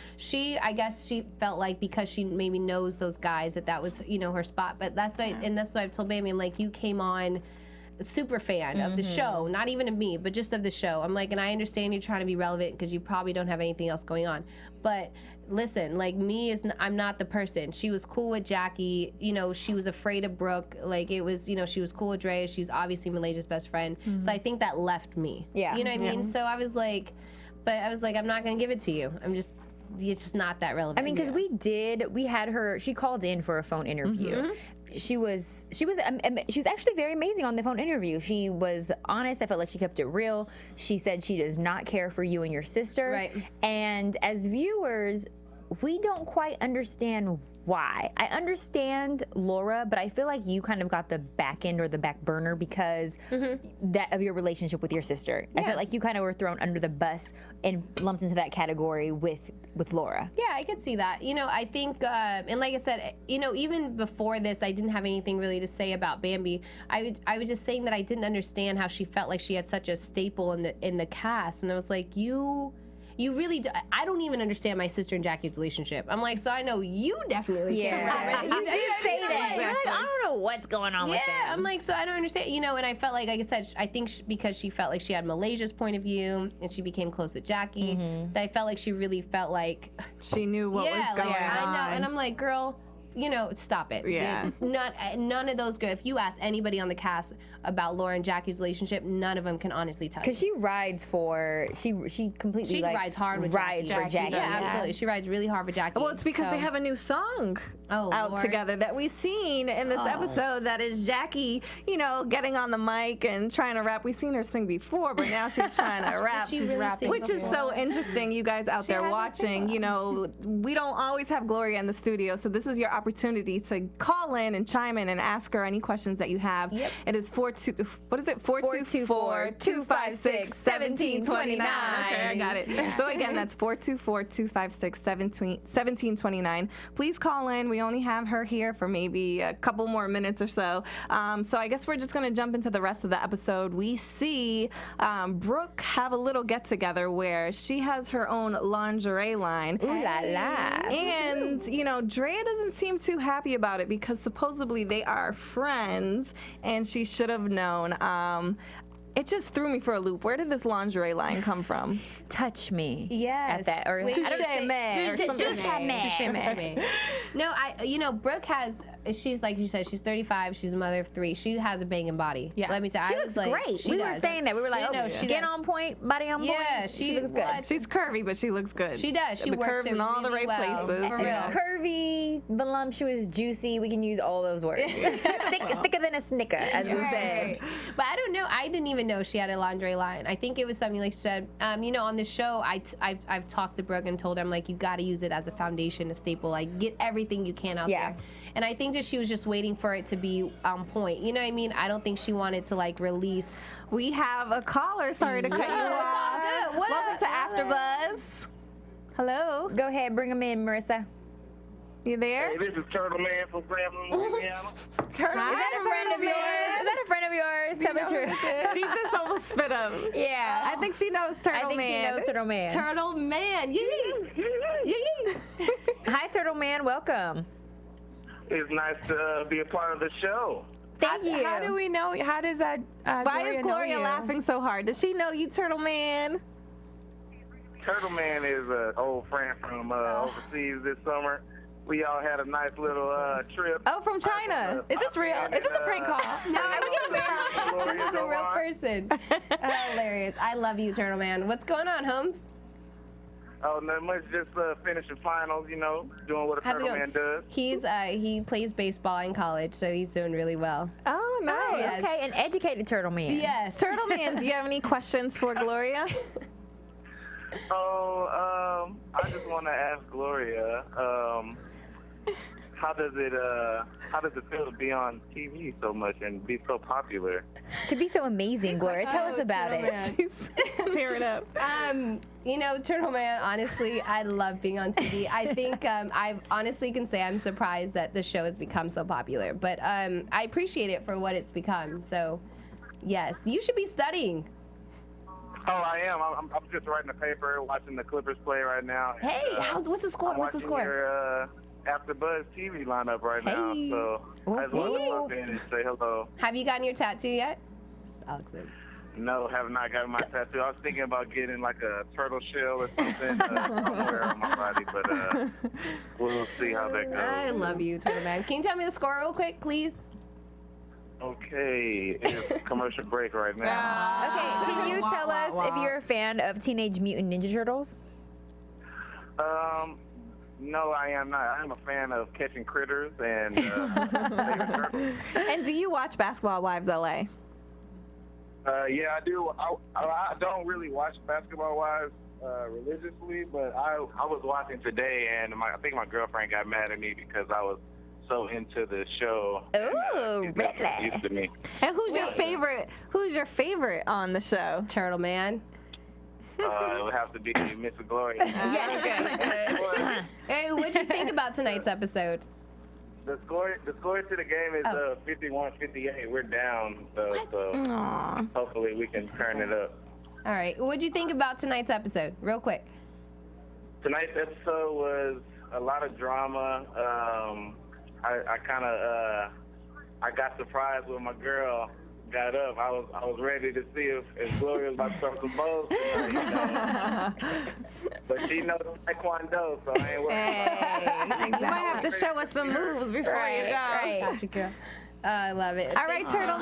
I guess she felt like because she maybe knows those guys that was, her spot. But that's why, and that's why I've told Bambi, I'm like, you came on super fan of the show, not even of me, but just of the show. I'm like, and I understand you're trying to be relevant because you probably don't have anything else going on. But listen, like I'm not the person. She was cool with Jackie. You know, she was afraid of Brooke. Like it was, you know, she was cool with Dre. She was obviously Malaysia's best friend. So I think that left me. Yeah. You know what I mean? So I was like, I'm not going to give it to you. It's just not that relevant. I mean, because we had her, she called in for a phone interview. She was actually very amazing on the phone interview. She was honest. I felt like she kept it real. She said she does not care for you and your sister. Right. And as viewers, we don't quite understand why. I understand Laura, but I feel like you kind of got the back end or the back burner because that of your relationship with your sister. I felt like you kind of were thrown under the bus and lumped into that category with Laura. Yeah, I could see that. You know, I think, and like I said, you know, even before this, I didn't have anything really to say about Bambi. I was just saying that I didn't understand how she felt like she had such a staple in the cast, and I was like, you really do. I don't even understand my sister and Jackie's relationship. I'm like, so I know you definitely can't. You did say that. You're like, I don't know what's going on with them. Yeah, I'm like, so I don't understand. You know, and I felt like I said, I think because she felt like she had Malaysia's point of view and she became close with Jackie, that I felt like she really felt like she knew what was going on. I know, and I'm like, girl, you know, stop it. Yeah. None of those good. If you ask anybody on the cast about Laura and Jackie's relationship, none of them can honestly tell you. Because she rides for, she completely rides hard with rides Jackie. for Jackie. Yeah, absolutely. She rides really hard for Jackie. Well, it's because they have a new song out Lord. together that we've seen in this episode that is Jackie, you know, getting on the mic and trying to rap. We've seen her sing before, but now she's trying to rap. She's rapping. Which is so interesting, you guys out there watching. You know, we don't always have Gloria in the studio, so this is your opportunity to call in and chime in and ask her any questions that you have. Yep. It is 424-256-1729. Okay, I got it. So again, that's 424-256-1729. Please call in. We only have her here for maybe a couple more minutes or so. So I guess we're just going to jump into the rest of the episode. We see Brooke have a little get-together where she has her own lingerie line. Ooh la la. And, you know, Drea doesn't seem too happy about it because supposedly they are friends and she should have known. It just threw me for a loop. Where did this lingerie line come from? Touch me. Yes. At that, or Touché me. Or something. Touché me. No, you know, Brooke has, she's like you said, she's 35, she's a mother of 3. She has a banging body. Yeah. Let me tell you. She looks great. We were saying that. We were like, skin on point, body on point. Yeah, she looks good. She's curvy, but she looks good. She does. She the works curves it in all the really right well. places. For real. Curvy, voluptuous, juicy. We can use all those words. Thicker than a Snicker, as we say. But I don't know. I didn't even know she had a lingerie line. I think it was something like she said. You know, on the show, I've talked to Brooke and told her, I'm like, you got to use it as a foundation, a staple. Like, get everything you can out there. And I think that she was just waiting for it to be on point. You know what I mean? I don't think she wanted to like release. We have a caller. Sorry to cut you off. Good. Welcome to AfterBuzz. Hello. Go ahead, bring them in, Marissa. You there? Hey, this is Turtle Man from Grambling, Louisiana. Turtle Man. Is that a friend of yours? Is that a friend of yours? Tell the truth. She just almost spit him. Yeah. I think she knows Turtle Man. She knows Turtle Man. Turtle Man. Yee. Hi, Turtle Man. Welcome. It's nice to be a part of the show. Thank you. How do we know? How does that? Why is Gloria laughing so hard? Does she know you, Turtle Man? Turtle Man is an old friend from overseas this summer. We all had a nice little trip. Oh, from China. Is this real? Is this a prank call? No, this is a real person. Hilarious. I love you, Turtle Man. What's going on, Holmes? Oh, not much. Just finishing finals, you know, doing what a How's it Turtle going? Man does. He plays baseball in college, so he's doing really well. Oh, nice. Yes. Okay, an educated Turtle Man. Yes. Turtle Man, do you have any questions for Gloria? Oh, I just want to ask Gloria, how does it feel to be on TV so much and be so popular? To be so amazing, Gloria. Tell us about Turtle it. Man. She's tearing up. You know, Turtle Man, honestly, I love being on TV. I think I honestly can say I'm surprised that the show has become so popular. But I appreciate it for what it's become. So, yes, you should be studying. Oh, I am. I'm just writing a paper, watching the Clippers play right now. Hey, what's the score? I'm What's the watching score? Your, AfterBuzz TV lineup right now, Hey. so I just wanted to pop in and say hello. Have you gotten your tattoo yet? Alex Woods. No, have not gotten my tattoo. I was thinking about getting like a turtle shell or something somewhere on my body, but we'll see how that goes. I love you, Turtle Man. Can you tell me the score real quick, please? Okay, it's commercial break right now. Okay, can you tell us if you're a fan of Teenage Mutant Ninja Turtles? No, I am not. I'm a fan of catching critters and saving turtles. And do you watch Basketball Wives LA? Yeah, I do. I don't really watch Basketball Wives religiously, but I was watching today, and I think my girlfriend got mad at me because I was so into the show. Oh, and, really? Used to me. And who's your favorite? Who's your favorite on the show? Turtle Man. It would have to be Miss Gloria. Yes. Hey, what'd you think about tonight's episode? The score to the game is 51-58. We're down, though, so hopefully we can turn it up. All right. What'd you think about tonight's episode? Real quick. Tonight's episode was a lot of drama. I got surprised when my girl got up. I was ready to see if Gloria was about to start some balls tonight, you know? But she knows Taekwondo, so I ain't worried about it. You might have to show us some moves before you go. Gotcha, girl. I love it. All right, Turtle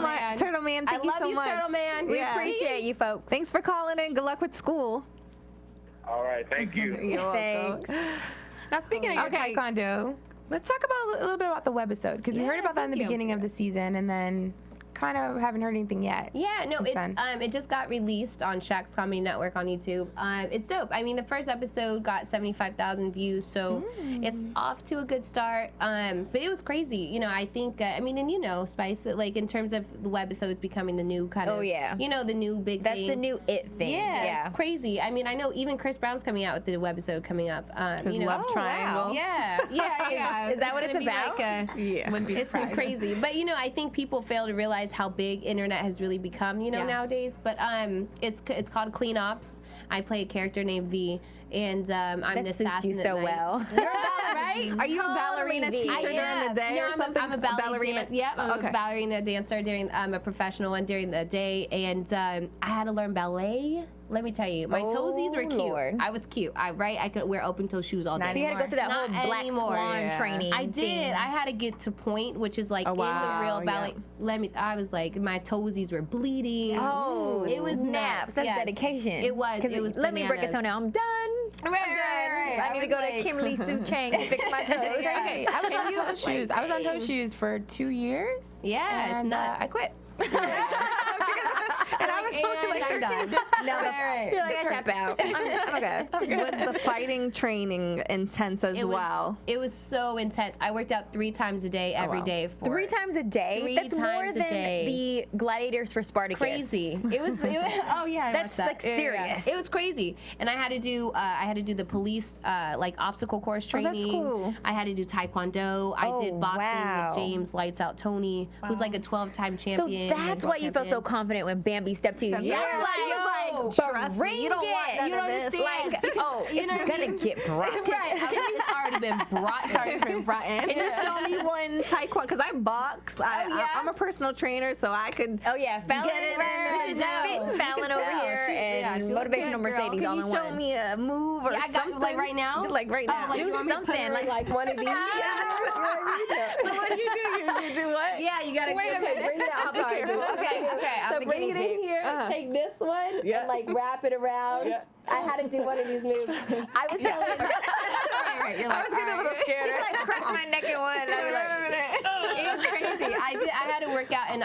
Man, thank you so much. Turtle Man. We appreciate you, folks. Thanks for calling in. Good luck with school. All right, thank you. You're welcome. Thanks. Now, speaking of your Taekwondo, let's talk about a little bit about the webisode, because we heard about that in the beginning of the season, and then kind of haven't heard anything yet. Yeah, no, it just got released on Shaq's Comedy Network on YouTube. It's dope. I mean, the first episode got 75,000 views, so it's off to a good start. But it was crazy. You know, I think, and you know, Spice, like in terms of the webisodes becoming the new kind of, you know, the new big thing. That's the new it thing. Yeah, it's crazy. I mean, I know even Chris Brown's coming out with the webisode coming up. His love triangle. Wow. Yeah. Is that what it's about? It's been crazy. But, you know, I think people fail to realize how big internet has really become, you know, nowadays. But it's called Clean Ops. I play a character named V, and I'm the assassin at night. Well. You're a right? Are you a ballerina teacher during the day or something? I'm a ballerina. I'm a ballerina dancer I'm a professional one during the day, and I had to learn ballet. Let me tell you, my toesies were cute. Lord. I was cute. I could wear open toe shoes all day. So you had to go through that whole black swan training. I did. I had to get to point, which is like in the real ballet. I was like, my toesies were bleeding. Oh, it was snaps. That's dedication. It was. It was. Let me break a toenail. I'm done. Right. I need to go to Kimberly Sue Chang to fix my toes. Right. I was on toe shoes. I was on toe shoes for 2 years. Yeah, it's nuts. I quit. And I was like 13. You're like, I tap out. I'm okay. Was the fighting training intense as well? It was so intense. I worked out 3 times a day, every day. 3 times a day? 3 That's more times a than day. the gladiators for Spartacus. Crazy. It was oh yeah. I That's watched like that. serious. It was crazy. And I had to do the police like obstacle course training. That's cool. I had to do Taekwondo. I did boxing with James Lights Out Tony, who's like a 12-time champion. So that's why you felt so confident when Bambi stepped to you. Yeah, like, trust me, you don't want none of this. Like, you know, gonna get brought. Right. It's already been brought. It's already been brought in. Can you show me one taekwondo? Because I box. I'm a personal trainer, so I could Fallon, get it in the fit Fallon over here and motivational Mercedes all in one. Can you show me a move or something? Like right now? Like right now. Like do something. Like one of these. So what do you do? You do what? Yeah, you gotta bring it out. Sorry. Okay. So bring it in here, take this one, and like wrap it around. Yeah. I had to do one of these moves. I was telling you. I was getting a little scared. She like cracked my neck in one. It was crazy. I had to work out, and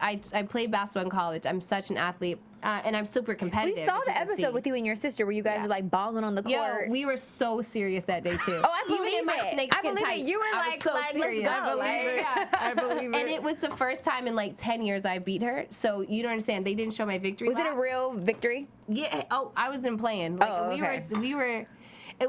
I played basketball in college. I'm such an athlete. And I'm super competitive. We saw the episode with you and your sister where you guys were like balling on the court. Yo, we were so serious that day too. Oh, I believe Even in my it. snakeskin I believe tights, it. You were let's go. I believe it. I believe it. And it was the first time in like 10 years I beat her. So you don't understand. They didn't show my victory. Was it a real victory? Yeah. Oh, I wasn't playing. Like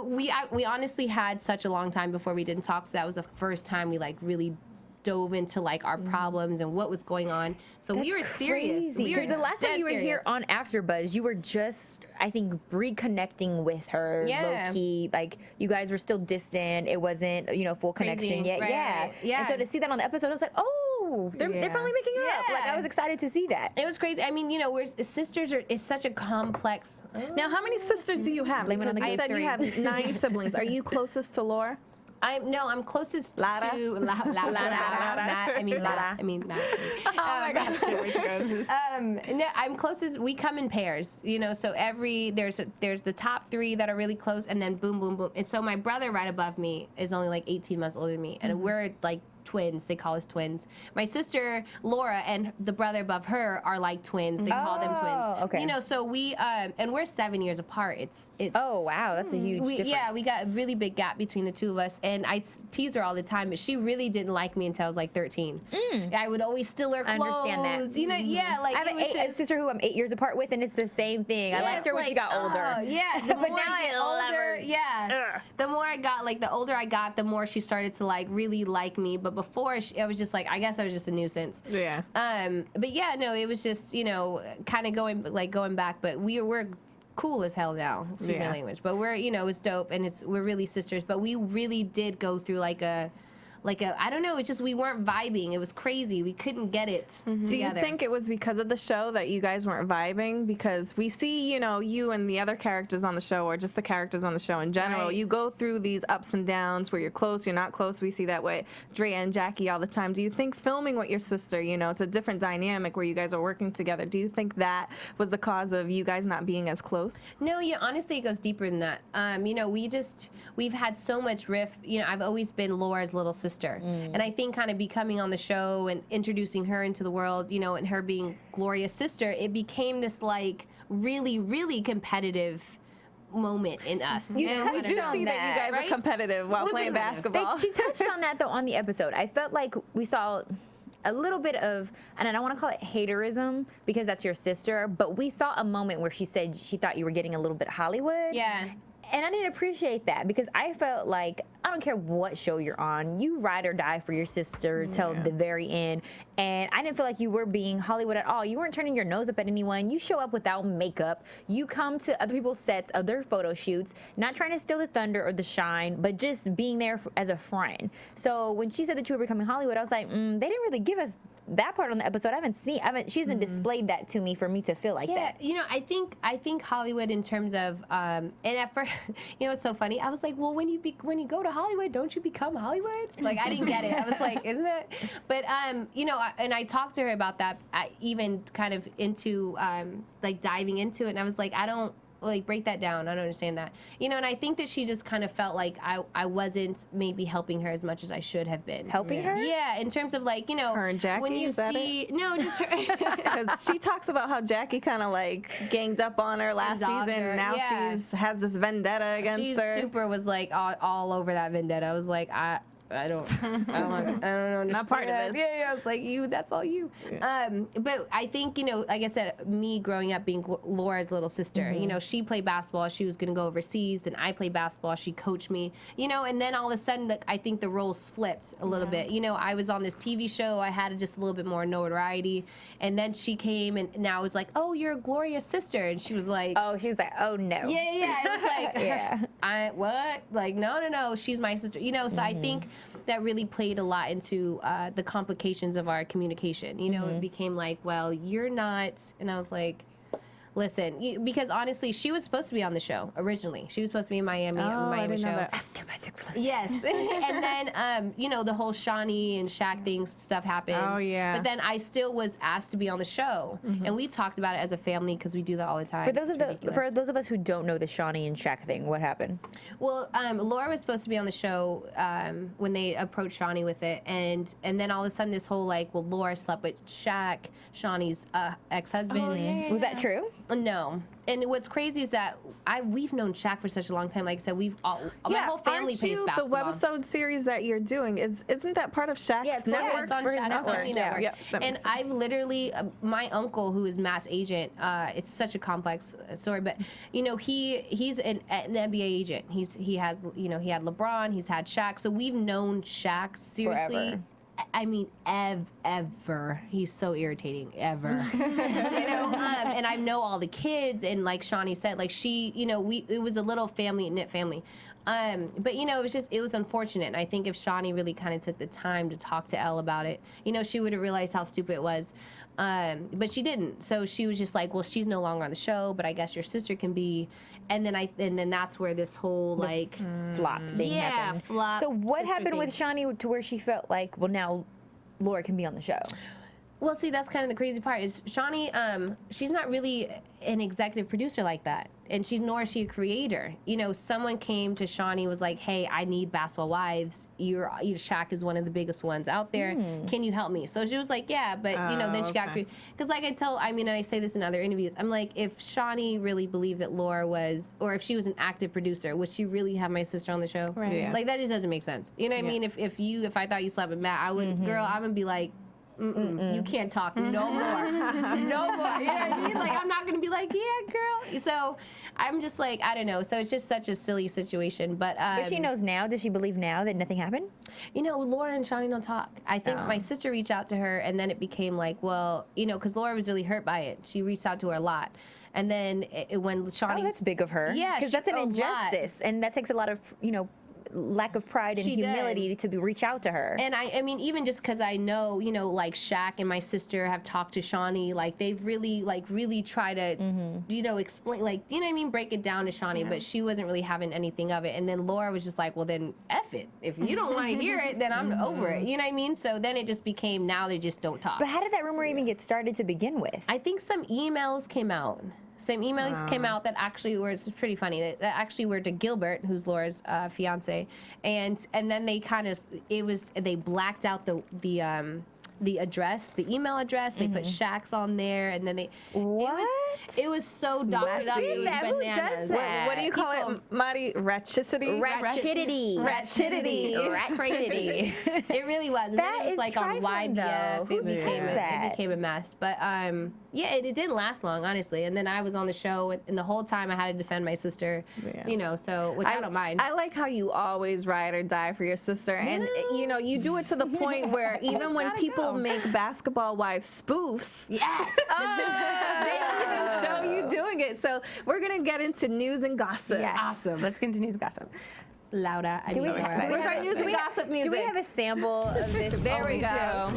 we honestly had such a long time before we didn't talk. So that was the first time we like really dove into like our problems and what was going on. So we were serious. Because the last time you were here on AfterBuzz, you were just, I think, reconnecting with her low key. Like you guys were still distant. It wasn't, full connection yet. Right. Yeah. And so to see that on the episode, I was like, oh, oh, they're finally making up. Like, I was excited to see that. It was crazy. I mean, you know, sisters it's such a complex. Now, how many sisters do you have? Blame it on the Because you said you have 9 siblings. Are you closest to Laura? I'm closest Lara? to Lara. I mean, Lara. I mean, Lara. Oh my God. No, I'm closest. We come in pairs, you know. So there's the top 3 that are really close, and then boom, boom, boom. And so my brother right above me is only like 18 months older than me, and we're like twins. They call us twins. My sister Laura and the brother above her are like twins. They call them twins. Okay. You know, so we and we're 7 years apart. It's Oh wow, that's a huge difference. Yeah, we got a really big gap between the two of us, and I tease her all the time, but she really didn't like me until I was like 13. I would always steal her clothes. I understand that. You know, yeah, like I have a sister who I'm 8 years apart with, and it's the same thing. I liked her when she got older. Yeah, the But more now I get I love older, her. yeah, the more I got, like the older I got, the more she started to like really like me. But before, I was just like, I guess I was just a nuisance. Yeah. But yeah, no, it was just, you know, kind of going back, but we're cool as hell now. Excuse my language, but we're, you know, it's dope, and we're really sisters. But we really did go through like a I don't know, it's just we weren't vibing. It was crazy. We couldn't get it together. Do you think it was because of the show that you guys weren't vibing? Because we see, you know, you and the other characters on the show, or just the characters on the show in general, Right. you go through these ups and downs where you're close, you're not close. We see that with Drea and Jackie all the time. Do you think filming with your sister, you know, it's a different dynamic where you guys are working together. Do you think that was the cause of you guys not being as close? No, yeah, honestly, it goes deeper than that. You know, we've had so much riff. You know, I've always been Laura's little sister. And I think kind of becoming on the show and introducing her into the world, you know, and her being Gloria's sister, it became this like really, really competitive moment in us. We do see that you guys right? are competitive while playing basketball. She touched on that though on the episode. I felt like we saw a little bit of, and I don't want to call it haterism because that's your sister, but we saw a moment where she said she thought you were getting a little bit Hollywood. Yeah. And I didn't appreciate that because I felt like, I don't care what show you're on, you ride or die for your sister till the very end. And I didn't feel like you were being Hollywood at all. You weren't turning your nose up at anyone. You show up without makeup. You come to other people's sets of their photo shoots, not trying to steal the thunder or the shine, but just being there as a friend. So when she said that you were becoming Hollywood, I was like, they didn't really give us that part on the episode. She hasn't displayed that to me for me to feel like that. You know, I think Hollywood in terms of, and at first, you know, it's so funny. I was like, well, when you go to Hollywood, don't you become Hollywood? Like, I didn't get it. I was like, isn't it? But, you know, and I talked to her about that, even kind of into, like, diving into it. And I was like, I don't, like, break that down. I don't understand that. You know, and I think that she just kind of felt like I wasn't maybe helping her as much as I should have been. Helping her? Yeah, in terms of, like, you know, Her and Jackie, when you is that see, it? no, just her. Because she talks about how Jackie kind of like ganged up on her last dogged season. her, Now yeah. has this vendetta against She her. super was like all over that vendetta. I was like, I don't know. Not part of this. Yeah, I was like, that's all you. Yeah. But I think, you know, like I said, me growing up being Laura's little sister, you know, she played basketball. She was going to go overseas. Then I played basketball. She coached me, you know, and then all of a sudden, I think the roles flipped a little bit. You know, I was on this TV show. I had just a little bit more notoriety. And then she came and now I was like, oh, you're Gloria's sister. And she was like, Oh, she was like, oh no. yeah. It was like, Yeah. what? Like, no. She's my sister. You know, so I think that really played a lot into the complications of our communication. You know, it became like, well, you're not. And I was like, listen, because honestly, she was supposed to be on the show originally. She was supposed to be in Miami on the Miami show. AFTERBUZZ exclusive. Yes. And then, you know, the whole Shawnee and Shaq thing stuff happened. Oh, yeah. But then I still was asked to be on the show. And we talked about it as a family because we do that all the time. For those It's of us who don't know the Shawnee and Shaq thing, what happened? Well, Laura was supposed to be on the show when they approached Shawnee with it, and then all of a sudden this whole like, well, Laura slept with Shaq, Shawnee's ex-husband. Was that true? No. And what's crazy is that we've known Shaq for such a long time. Like I said, my whole family aren't plays you, basketball. the webisode series that you're doing, isn't that part of Shaq's Yeah, it's network? It's on For his Shaq's network, Family yeah. Network. Yep, that And makes sense. I've literally, my uncle, who is Matt's agent, it's such a complex story, but you know, he's an NBA agent. He has, you know, he had LeBron, he's had Shaq, so we've known Shaq seriously. Forever. I mean, ever. He's so irritating, ever. And I know all the kids, and like Shawnee said, like she, it was a little knit family. But it was unfortunate. And I think if Shawnee really kind of took the time to talk to Elle about it, she would have realized how stupid it was. But she didn't. So she was just like, well, she's no longer on the show, but I guess your sister can be. And then that's where this whole flop thing happened. Flop. So what happened thing. with Shawnee to where she felt like, well, now Laura can be on the show? Well, see, that's kind of the crazy part is Shawnee, she's not really an executive producer like that. And nor is she a creator. Someone came to Shawnee, was like, hey, I need Basketball Wives. Shaq is one of the biggest ones out there. Can you help me? So she was like, yeah, but, then she got creative. Because like and I say this in other interviews, I'm like, if Shawnee really believed that Laura was, or if she was an active producer, would she really have my sister on the show? Right. Yeah. Like, that just doesn't make sense. You know what I mean? If I thought you slept with Matt, I would, girl, I'm going to be like, you can't talk no more. No more. You know what I mean? Like, I'm not going to be like, yeah, girl. So I'm just like, I don't know. So it's just such a silly situation. But she knows now. Does she believe now that nothing happened? Laura and Shawnee don't talk. I think my sister reached out to her, and then it became like, well, because Laura was really hurt by it. She reached out to her a lot. And then when Shawnee... Oh, that's big of her. Yeah. Because that's an injustice. And that takes a lot of, lack of pride and humility to reach out to her. And I mean, even just because I know, like Shaq and my sister have talked to Shawnee, like they've really tried to, explain, like, you know what I mean, break it down to Shawnee, but she wasn't really having anything of it. And then Laura was just like, well, then F it. If you don't want to hear it, then I'm over it. You know what I mean? So then it just became, now they just don't talk. But how did that rumor even get started to begin with? I think some emails came out. Some emails came out that actually were, it's pretty funny, that actually were to Gilbert, who's Laura's fiance, and then they they blacked out the address, the email address. They put Shaq's on there, and then they. What? It was so doctored up. It was bananas. Who does that? What do you call it, Marty? Ratchicity? Ratchidity. It's crazy. It really was. And then it was like on YBF. It became a mess. But it didn't last long, honestly. And then I was on the show, and the whole time I had to defend my sister. Yeah. So which I don't mind. I like how you always ride or die for your sister, and you do it to the point where even when people make Basketball Wives spoofs, yes, they don't even show you doing it. So we're gonna get into news and gossip. Yes. Awesome. Let's get into news gossip. Lauda. Where's our news and gossip music? Do we have a sample of this? There we go.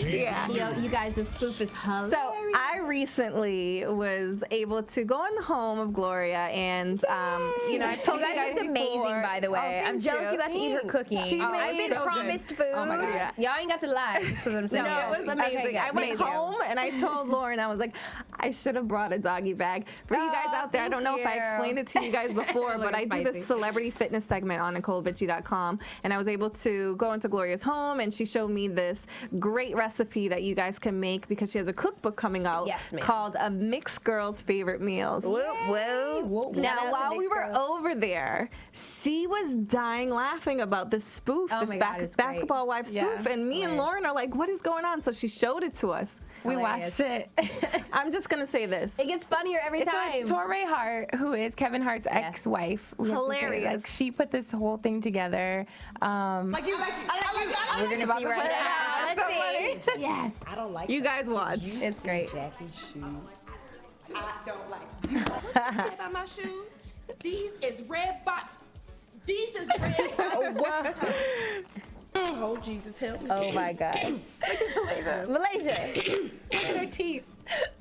Yeah. Yo, you guys, the spoof is hilarious. So I recently was able to go in the home of Gloria, and I told you guys it's amazing, before, by the way. I'm jealous you got to eat her cooking. I've been promised food. Oh my God. Y'all ain't got to lie. Because I'm saying. No, it was amazing. Okay, I went home and I told Lauren, I was like, I should have brought a doggy bag. For you guys out there, I don't know if I explained it to you guys before, but I do this celebrity fitness segment on NicoleVitchie.com, and I was able to go into Gloria's home, and she showed me this great recipe that you guys can make because she has a cookbook coming out called A Mixed Girl's Favorite Meals. Whoa. Now, while we were over there, she was dying laughing about this spoof, this Basketball Wives spoof, and me and Lauren are like, what is going on? So she showed it to us. We watched it. I'm just going to say this. It gets funnier every time. So it's Torrey Hart, who is Kevin Hart's ex-wife. Hilarious. Like, she put this whole thing together. We're going to see right now. Let's see. Yes. I don't like You guys watch. It's great. Jackie's shoes. I don't like them. What about my shoes? These is red bot. These is red. Oh, Jesus, help me. Oh my God. Malaysia. Look at her teeth.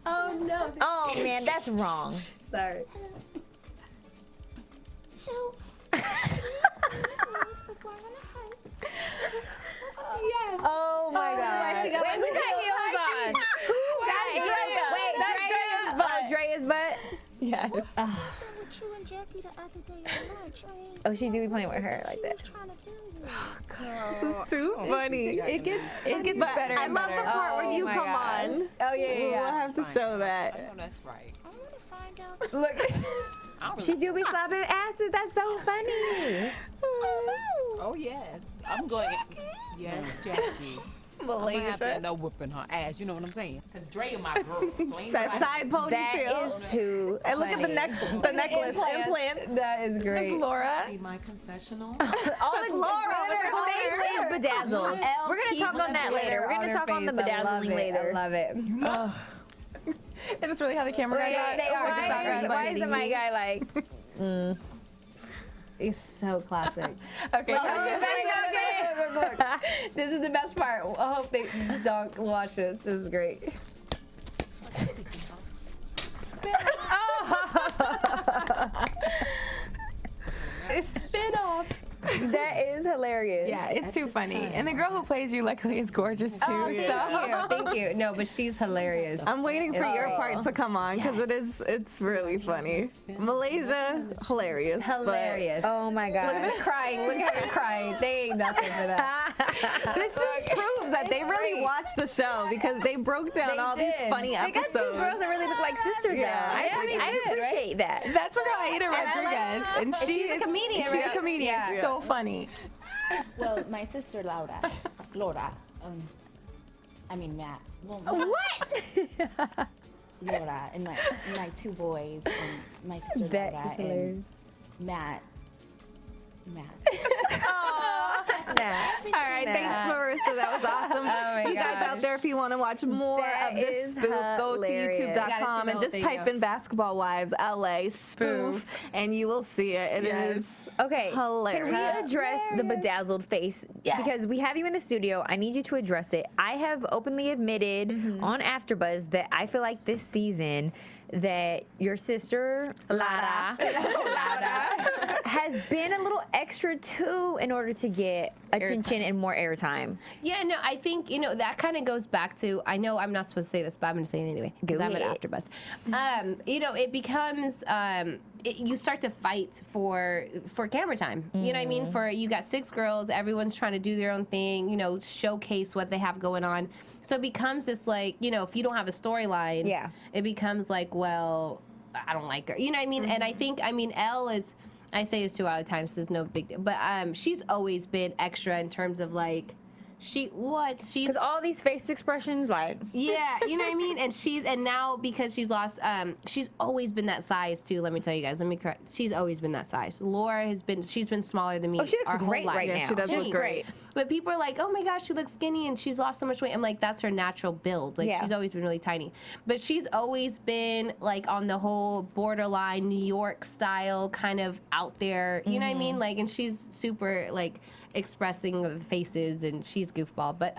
Oh no. Oh man, that's wrong. Sorry. So, Yes. Oh my God. She got Wait, who got heels on? That's Drea. Wait, That's Drea's butt? Yes. with you and Jackie the other day at lunch, right? Oh, she do be playing with her like that. She was trying to tell you. This is too funny. It gets better I and love better. the part when you my come gosh. on. Oh yeah. We'll have to show that. I know that's right. I want to find out. Look. She do be slapping asses. That's so funny. Oh, yes. I'm going. Yes, Jackie. I'm gonna have to end up whipping her ass. You know what I'm saying? Cause Dre and my girl. So ain't That side ponytail. That is too And look at the necklace, implants. That is great. Laura. Be my confessional. all the Laura with her the face glitter. is bedazzled. We're gonna talk on that later. We're gonna talk on the bedazzling later. I love it. Is this really how the camera guy got? They are. Why is the my guy like? It's so classic. Okay. Look. This is the best part. I hope they don't watch this. This is great. It's spin off. That is hilarious. Yeah, it's too funny. And the girl who plays you, luckily, is gorgeous too. Oh, thank you. No, but she's hilarious. I'm waiting for your part to come on because it's really funny. Malaysia, hilarious. Hilarious. Oh my God. Look at her crying. Look at her crying. They ain't nothing for that. This just proves that they really watched the show because they broke down They all these did. funny They got episodes. two girls that really look like sisters Yeah. now. Yeah, they I did, right? appreciate that. That's my girl Aida Rodriguez, and She's a comedian, She's right? a comedian. Yeah. So funny. Well, my sister Laura, I mean Matt. Well, What? Laura and my two boys and my sister That Laura is hilarious. and Matt. All right, thanks, Marissa. That was awesome. Oh my you guys out gosh. there, if you want to watch more That of this is spoof, go to hilarious. youtube.com Gotta see and the just whole type thing, in Basketball Wives LA spoof, and you will see it. It is Okay, hilarious. can we address the bedazzled face? Because we have you in the studio. I need you to address it. I have openly admitted on AfterBuzz that I feel like this season that your sister, Lara, has been a little extra too in order to get attention and more airtime. Yeah, no, I think, that kind of goes back to, I know I'm not supposed to say this, but I'm going to say it anyway because I'm an ahead. AfterBuzz. It becomes, you start to fight for camera time. You know what I mean? You got 6 girls, everyone's trying to do their own thing, showcase what they have going on. So it becomes this like, if you don't have a storyline, it becomes like, well, I don't like her. You know what I mean? And I think, Elle is, I say this too all the time, so it's no big deal. But she's always been extra in terms of like, she's Because all these face expressions, like, yeah, you know what I mean? And now because she's lost, she's always been that size too. Let me tell you guys. Let me correct. She's always been that size. Laura she's been smaller than me. Oh, she looks our great whole life. right now. she does She's look great. But people are like, oh my gosh, she looks skinny and she's lost so much weight. I'm like, that's her natural build. Like she's always been really tiny. But she's always been like on the whole borderline New York style kind of out there. You know what I mean? Like, and she's super like expressing the faces and she's goofball. But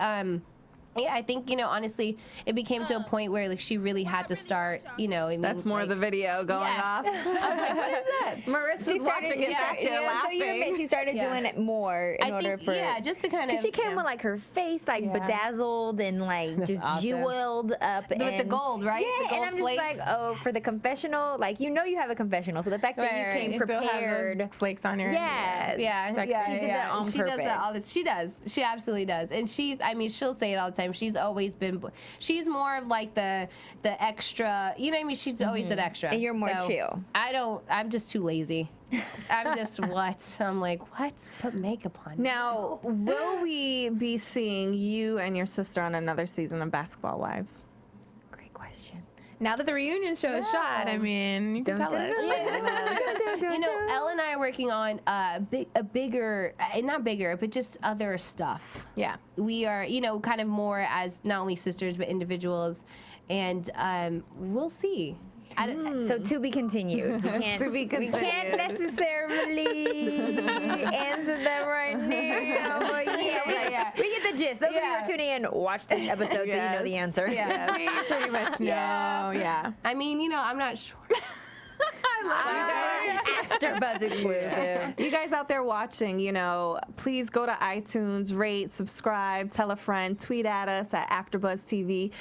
yeah, I think, honestly, it became to a point where like she really had to start, That's more of the video going off. I was like, what is that? Marissa's watching it back here So you admit laughing. she started doing it more in order for. Yeah, just to kind of. Because she came with like her face like bedazzled and like just jeweled up. With the gold, right? Yeah, The gold and I'm flakes. just like, oh, for the confessional, like you have a confessional, so the fact that you came You still have prepared. those flakes on your Yeah, Yeah, she did that on she purpose. does that all the. She does. She absolutely does. And she'll say it all the time. She's always been. She's more of like the extra. You know what I mean? She's always an extra. And you're more chill. I'm just too lazy. I'm just what? I'm like, what? Put makeup on. Now, will we be seeing you and your sister on another season of Basketball Wives? Great question. Now that the reunion show is shot, I mean, you can tell us. Elle and I are working on a bigger, not bigger, but just other stuff. Yeah. We are, kind of more as not only sisters but individuals, and we'll see. So to be continued. We can't, To be We can't necessarily answer that right now. But yeah, we get the gist. Those of you who are tuning in, watch this episode so you know the answer. Yeah. We pretty much know. Yeah. I mean, I'm not sure. AfterBuzz exclusive. You guys out there watching, please go to iTunes, rate, subscribe, tell a friend, tweet at us at AfterBuzz TV.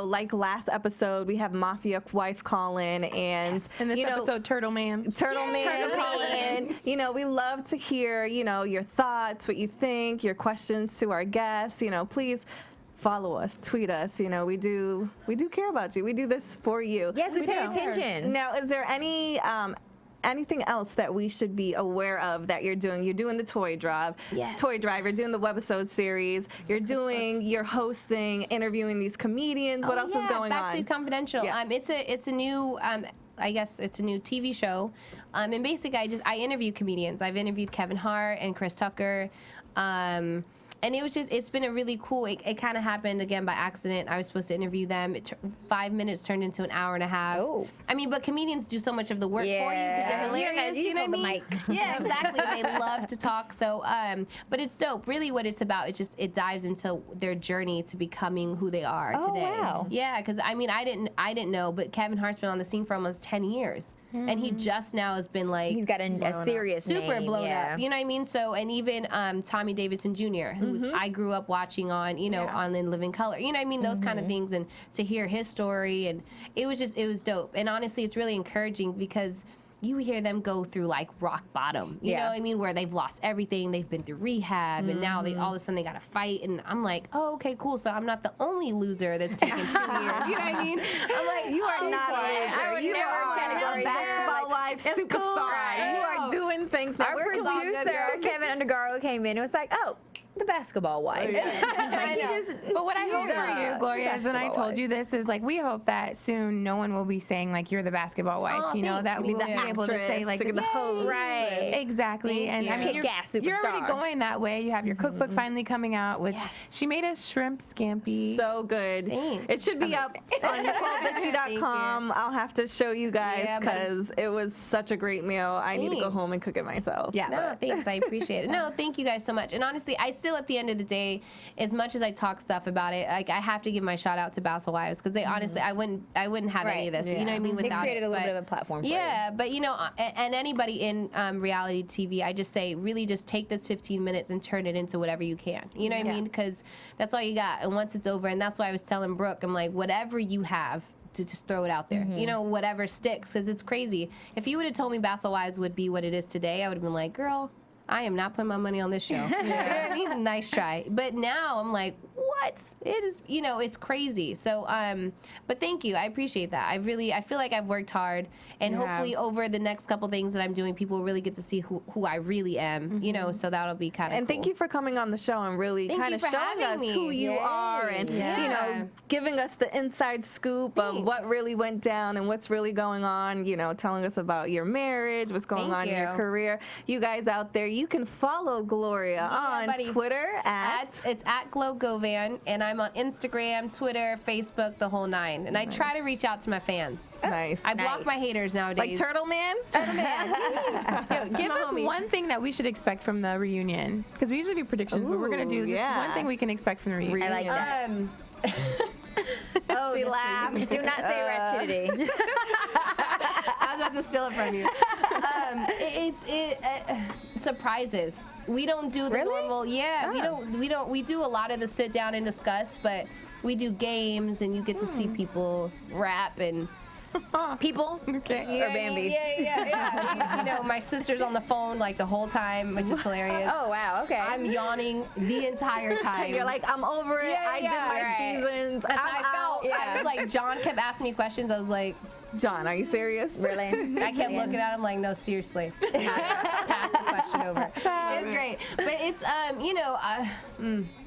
Like last episode, we have Mafia wife call in, and In this episode, Turtle Man. Turtle Man call in. We love to hear, your thoughts, what you think, your questions to our guests. Please follow us, tweet us. We do care about you. We do this for you. Yes, we pay attention. Now, is there anything else that we should be aware of that you're doing? You're doing the toy drive. Yes. Toy drive. You're doing the webisode series. You're hosting, interviewing these comedians. What else is going Backstage on? Confidential. Yeah. It's a new. I guess it's a new TV show, and basically I interview comedians. I've interviewed Kevin Hart and Chris Tucker. And it's been a really cool, it kind of happened again by accident. I was supposed to interview them. 5 minutes turned into an hour and a half. Oh. I mean, but comedians do so much of the work for you because they're hilarious. You know what I mean? Yeah, exactly. They love to talk. So, but it's dope. Really what it's about is just, it dives into their journey to becoming who they are today. Wow. Yeah, because I mean, I didn't know, but Kevin Hart's been on the scene for almost 10 years. And he just now has been like, He's got a serious super name, blown up. You know what I mean? So, and even Tommy Davidson Jr., who's I grew up watching on, on In Living Color. You know what I mean? Those kind of things, and to hear his story, and it was dope. And honestly, it's really encouraging because you hear them go through like rock bottom, you know what I mean, where they've lost everything, they've been through rehab, and now they all of a sudden they got to fight, and I'm like, oh, okay, cool. So I'm not the only loser that's taken 2 years. You know what I mean? I'm like, You are not a I would loser. You never are categorize a basketball wife It's superstar. cool. You are doing things. Now, Our where can we producer, Kevin Undergaro, came in and was like, oh, the basketball wife. I know. But what I hope for you, Gloria, is, and I told you this, is like we hope that soon no one will be saying like you're the basketball wife. Oh, you know, thanks. that Me we will too. be able to say like the host. Right. Exactly. Thank And you. I mean, Kick-ass you're already superstar. going that way. You have your cookbook finally coming out, which she made a shrimp scampi. So good. Thanks. It should be up on NicoleBitchie.com. I'll have to show you guys Yeah, because it was such a great meal. I need to go Thanks. home and cook it myself. Yeah. No, thanks. I appreciate it. No, thank you guys so much. And honestly, I still, at the end of the day, as much as I talk stuff about it, like I have to give my shout out to Basketball Wives because they honestly, I wouldn't have any of this. You know what I mean? They Without created it. a little But- bit of a platform for Yeah, but and anybody in reality TV, I just say really just take this 15 minutes and turn it into whatever you can. You know what I mean? Because that's all you got. And once it's over, and that's why I was telling Brooke, I'm like, whatever you have, to just throw it out there. You know, whatever sticks, because it's crazy. If you would have told me Basketball Wives would be what it is today, I would have been like, girl, I am not putting my money on this show. You know what I mean? Nice try. But now I'm like, what? It is, it's crazy. So, but thank you. I appreciate that. I feel like I've worked hard, and hopefully over the next couple things that I'm doing, people will really get to see who I really am, so that'll be kind of And thank you for coming on the show and really Thank kind you of for showing having us me. who you are and, giving us the inside scoop of what really went down and what's really going on, telling us about your marriage, what's going on in your career. You guys out there, you can follow Gloria on Twitter it's at Glow Govan, and I'm on Instagram, Twitter, Facebook, the whole nine. And I try to reach out to my fans. Nice. I block my haters nowadays. Like Turtle Man? Turtle Man. Give us one thing that we should expect from the reunion, because we usually do predictions, but we're gonna do just one thing we can expect from the reunion. I like that. She laughed. Do not say ratchetity. I was about to steal it from you. Surprises. We don't do the normal. Yeah, we do a lot of the sit down and discuss, but we do games, and you get to see people rap and. People? Okay. Or Bambi? Yeah. My sister's on the phone like the whole time, which is hilarious. Oh, wow, okay. I'm yawning the entire time. You're like, I'm over it. I did my seasons. I'm out. I was like, John kept asking me questions. I was like, John, are you serious? Really? I kept looking at him like, no, seriously. Pass the question over. It was great. But it's,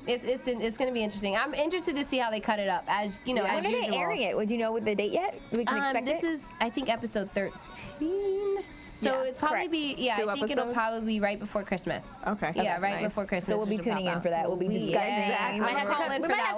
it's going to be interesting. I'm interested to see how they cut it up, as as When are usual. they airing it? Would you know the date yet? We can expect This it? is, I think, episode 13. So it'll probably be, I think it'll probably be right before Christmas. Okay. Yeah, right before Christmas. So we'll be tuning in for that. We'll be discussing. Exactly. We might have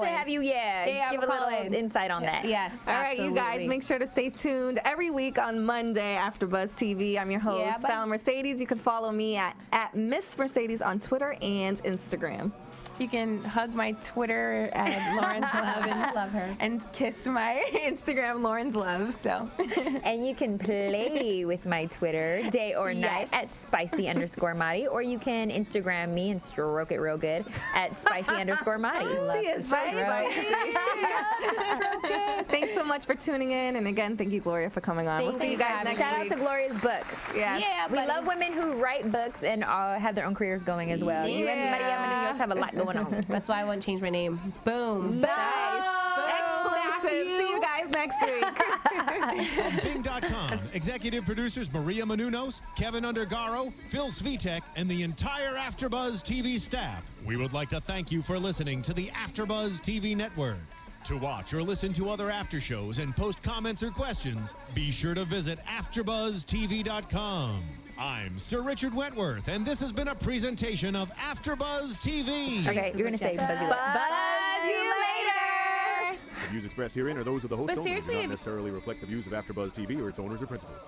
to have you, give a little insight on that. Yes, All right, you guys, make sure to stay tuned every week on Monday after Buzz TV. I'm your host, Fallon Mercedes. You can follow me at Miss Mercedes on Twitter and Instagram. You can hug my Twitter at Lauren's Love and love her, and kiss my Instagram Lauren's Love. So, and you can play with my Twitter day or night at spicy_Madi, or you can Instagram me and stroke it real good at spicy_Madi. She is spicy. Thanks so much for tuning in, and again, thank you, Gloria, for coming on. We'll see you guys next week. Shout out to Gloria's book. Yes. Yeah, we love women who write books and have their own careers going as well. You and Maria Menounos have a lot going on. That's why I want to change my name. Boom. Nice. Exclusive. See you guys back next week. From Bing.com, executive producers Maria Menounos, Kevin Undergaro, Phil Svitek, and the entire AfterBuzz TV staff, we would like to thank you for listening to the AfterBuzz TV network. To watch or listen to other after shows and post comments or questions, be sure to visit AfterBuzzTV.com. I'm Sir Richard Wentworth, and this has been a presentation of AfterBuzz TV. Okay, you're going to say buzz you later. The views expressed herein are those of the host only and do not necessarily reflect the views of AfterBuzz TV or its owners or principals.